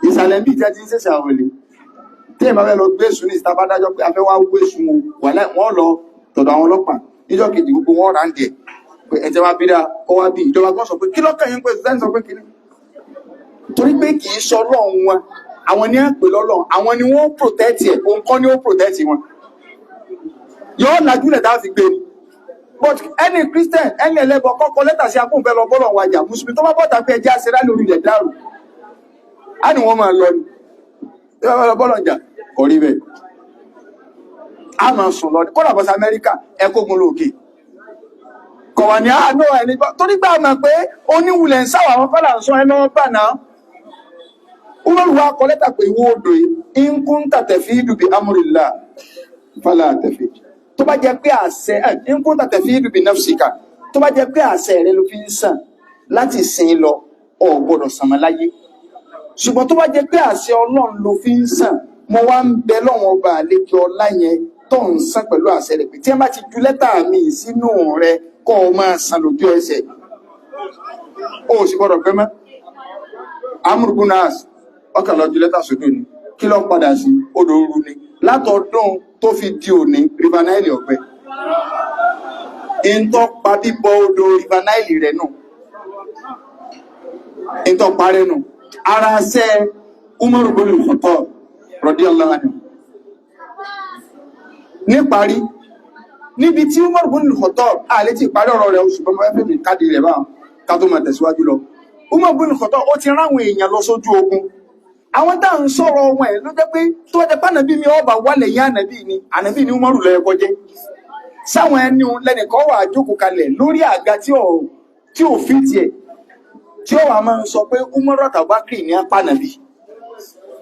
ìsàlẹ̀ bí ìtẹ́ ti ń sẹ̀sẹ̀ àwọn ilé tí èèyàn bá fẹ́ lọ gbé èṣù ní ìta bá dájọ́ pé afẹ́ wá gbé èṣù wọ́n lọ tọ̀dọ̀ àwọn ọlọ́pàá níjọ́ kejì gbogbo wọn rà ń jẹ pé ẹ̀jẹ̀ wá bí dáa kọ́ wá bí ìjọba kan sọ pé kí lọ́kàn yín pé ìsẹ́ni sọ pé kíní torí pé kì í sọ Ọlọ́run wọn, àwọn ni à ń pè lọ́lọ́run, àwọn ni wọ́n protect ẹ̀, òun kọ́ ni ó protect wọn. Yóò lajúlẹ̀ tá a fi gbé ni. But any Christian, any ẹlẹ́bọ kọ́kọ́ lẹ́tà sí akóńfẹ́ lọ bọ́lọ̀ wájà, Mùsùlùmí tó bá bọ́ta pé ẹjẹ́ àṣẹ rálẹ̀ orí ilẹ̀ dàrú, á ní wọ́n máa lọ ni. Tí wọ́n bá lọ bọ́lọ̀ jà, kò rí bẹ́ẹ̀. A máa sùn lọ ní kọ́nà bọ́sí Amẹ́ríkà, ẹ kógun lóòkè. Kọ̀wà ní àánú ẹni gbọ́, torí gbà mọ̀ pé oníwulẹ̀ ń sáwà àwọn fọ́là ń sọ ẹ lọ́wọ́ bà náà. Umaru wa kọ lẹ́tà pé ìwọ odò yìí, in kunta tafidu bi amrillah, fala tafid. Tó bá jẹ́ pé àṣẹ, in kunta tafidu bi nafsika, tó bá jẹ́ pé àṣẹ rẹ ló fi ń sàn láti sin lọ, ò gbọ́dọ̀ sànmọ́ láyé. Ṣùgbọ́n tó bá jẹ́ pé àṣẹ Ọlọ́run ló fi ń sàn, mo wá ń bẹ lọ́wọ́n ọba àlejò ọlá yẹn tó ń sàn pẹ̀lú àṣẹ rẹ̀ pé tí ẹ bá ti ju lẹ́tà mi sínú rẹ kọ́ ọ máa san lójú ẹsẹ̀. Ó sì gbọ́dọ̀ pẹ́ mọ́. Amr ibn As ọkàn lọ ju lẹ́tà sódò ni, kí ló padà sí odò ooru ni, látọdún tó fi di òní River Nile ọ̀pẹ. Ìntọ́ pa bíbọ odò River Nile rẹ̀ nù, ìntọ́ parẹ́ nù. Ara ṣẹ́ Umar ibn al-Khattab radiyallahu anhu. Níparí, níbi tí Umar ibn al-Khattab àlẹ́ ti parí ọ̀rọ̀ rẹ̀ oṣù bọ́mọ́ ẹgbẹ́ mi káàdì rẹ̀ bá ká tó máa tẹ̀síwájú lọ. Umar ibn al-Khattab ó ti ráwọn èèyàn lọ sójú ogun. Àwọn tá à ń sọ̀rọ̀ wọn ẹ̀ ló jẹ́ pé tó wájẹ́ pánàbí mi ọba wálẹ̀ yá ànàbí ni Umaru lọ ẹ̀kọ́ jẹ́. Sáwọn ẹni lẹ́nìkan wà jókòó kalẹ̀ lórí àga tí ò fi tiẹ̀, tí ó wà máa ń sọ pé Umaru àtàbákì ní apá nàbí.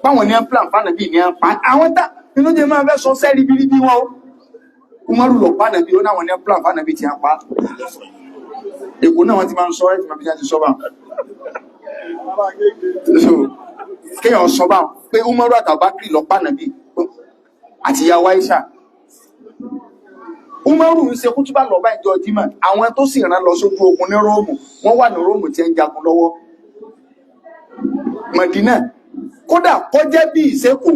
Báwọn ní plan fánàbí ní apá. Àwọn tá inú jẹ́ máa fẹ́ sọ sẹ́rí bíríbí wọn ó. Umaru lọ pánàbí ó náwọn ní plan fánàbí ti apá. Èkó náà wọ́n ti máa ń sọ ẹ́ tí máa fi jáde sọ́bà. Kéèyàn sọ bá pé Umaru àtàbákì lọ pánàbí àti ìyá Aisha. Umaru ń ṣe kútúbà lọ bá ìjọ Jímọ̀, àwọn tó sì rán lọ sójú ogun ní Róòmù, wọ́n wà ní Róòmù tí ń jagun lọ́wọ́. Mẹ̀dínà kódà kó jẹ́ bí ìṣẹ́kù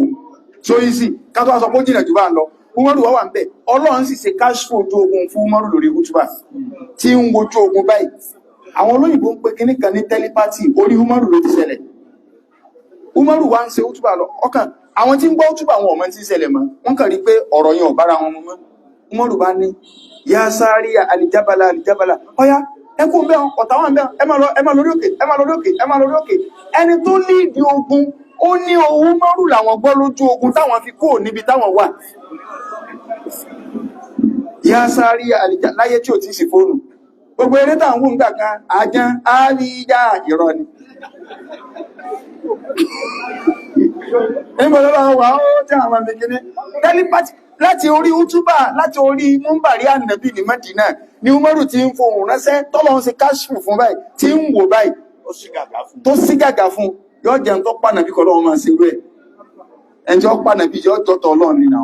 tó yí sí ká tó wá sọ pé ó jìnà jù bá ń lọ, Umaru wà ń bẹ̀. Ọlọ́run sì ṣe káṣífò ojú ogun fún Umaru lórí kútúbà tí ń wojú ogun báyìí. Àwọn olóyìnbó ń pe kíní kan ní tẹlipátì, orí Umaru ló ti ṣẹlẹ̀. Umaru wá ń ṣe útúbà lọ, ọkàn àwọn tí ń gbọ́ útúbà wọn ọmọ tí ń ṣẹlẹ̀ mọ́, wọ́n kàn rí pé ọ̀rọ̀ yẹn ò bára wọn mú mọ́. Umaru bá ní ya Sariya alijabala alijabala, ọya ẹkùn bẹ́ ọ̀tá wọn bẹ́ ẹ máa lórí òkè, ẹ máa lórí òkè, ẹ máa lórí òkè. Ẹni tó líìdì ogun ó ní Umaru làwọn gbọ́ lójú ogun táwọn fi kúrò níbi táwọn wà. Ya Sariya alijabala láyé tí ò ti sì fóònù, gbogbo eré táwọn wù ń gbà kan àján àríyá ìrọ ni. Níbo lọ́wọ́ wà ó tí àwọn mẹ́kẹ́ni tẹ́lípàtì láti orí útúbà, láti orí múmbàrí ànàbí ní Mẹ́dínà ni Umaru ti ń fohùn ránṣẹ́ tọ́lọ́ ń ṣe káṣfù fún báyìí tí ń wò báyìí tó sí gàgà fún yóò jẹun tó pànàbí kọ́ lọ́wọ́ máa ṣe rẹ̀ ẹjọ́ pànàbí yóò jọ́tọ̀ Ọlọ́run nínú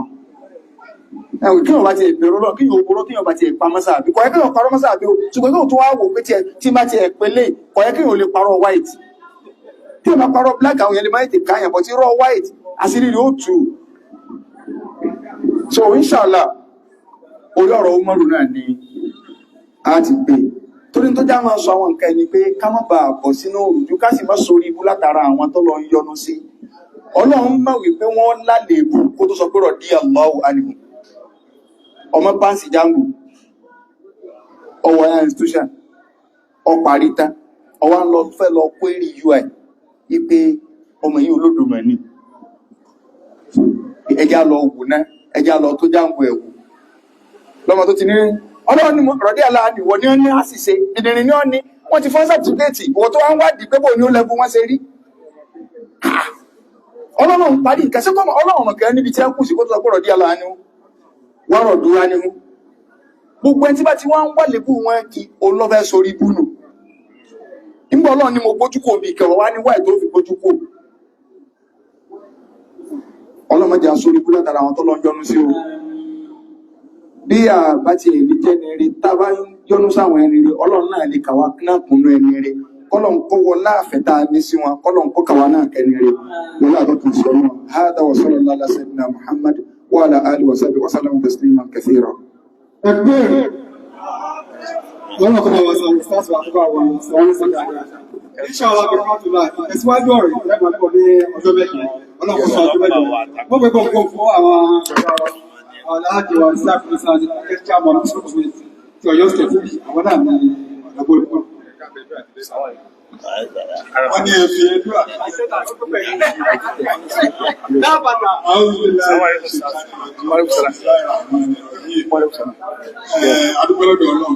ẹ̀wọ̀n kí wọ́n bá ti ẹ̀bẹ̀rọ lọ kí yóò kúrò kí wọ́n bá ti ẹ̀pá mọ́sáàbí kọ̀yẹ́ kí wọ́n parọ́ mọ́sáàbí o ṣùgbọ́n kí wọ́n tó wá wò pé tí bá ti ẹ̀pẹ́lẹ̀ kọ̀yẹ́ kí wọ́n lè parọ́ white tí wọ́n bá parọ́ black àwọn yẹn lè máa tètè káyàn bọ̀ tí rọ́ white àṣírí rẹ̀ ó tù. So inshallah orí ọ̀rọ̀ Umaru náà ni a ti gbé torí tó já máa sọ àwọn nǹkan ẹni pé ká má bàa bọ̀ sínú òrùjú ká sì má sórí ibú látara àwọn tó lọ ń yọnu sí Ọlọ́run mọ̀ wípé wọ́n lálébù kó tó sọ pé radiyallahu anhu ọmọ pàǹsì jango ọwọ́ ẹ̀yà institution ọparí tán ọwọ́ ń lọ fẹ́ lọ query UI wípé ọmọ yìí olódò mọ̀ ní ẹjá lọ wò náà ẹjá lọ tó jango ẹ̀wò lọ́mọ tó ti ní Ọlọ́run ní radiyallahu anhu wọ́n ní ó ní àṣìṣe ìdìrín ní ó ní wọ́n ti fọ́n sàtúkẹ́ẹ̀tì ìwọ̀n tó wá ń wádìí pé bò ní ó lẹ́bù wọ́n ṣe rí Ọlọ́run parí ìkẹsẹ́kọ́ Ọlọ́run mọ̀kẹ́ níbi tí a kù sí kó tó sọ pé radiyallahu anhu wọ́n rọ̀ dúró ní mú gbogbo ẹni tí bá ti wọ́n ń wà lébù wọn kí olófẹ́ sórí búnù nígbà Ọlọ́run ni mo gbójúkò bí kẹwàá wá ní wáì tó fi gbójúkò ọlọ́mọdé sórí bú látara àwọn tó lọ yọnu sí o bí a bá ti èlé jẹ́ ní rí tá bá yọnu sáwọn ẹni rí Ọlọ́run náà lè kàwá náà kùnú ẹni rí kọ́lọ̀ ń kọ́wọ́ láàfẹ́ tá a ní sí wọn kọ́lọ̀ ń kọ́ kàwá náà kẹni rí wọlé àdọ́kùn sí ọlọ́run hádà wa sallallahu ala sayyidina Muhammad وعلى آله وصحبه وسلم تسليما كثيرا. Inshallah, we come to that. That's why you're right. We're going to do it. Ọlọ́run sọ ọdún mẹ́jọ. Wọ́n gbé gbogbo fún àwọn aláàjì wa sí àfihàn àti ẹ̀kẹ́ àmọ́ ní sọ́kùnrin tí Ọ̀yọ́ state àwọn náà ní ọ̀dọ́gbò ìpò. Wọ́n ní èfi ẹ̀dú àti dábàdà. Adúgbò lọ́dọ̀ Ọlọ́run.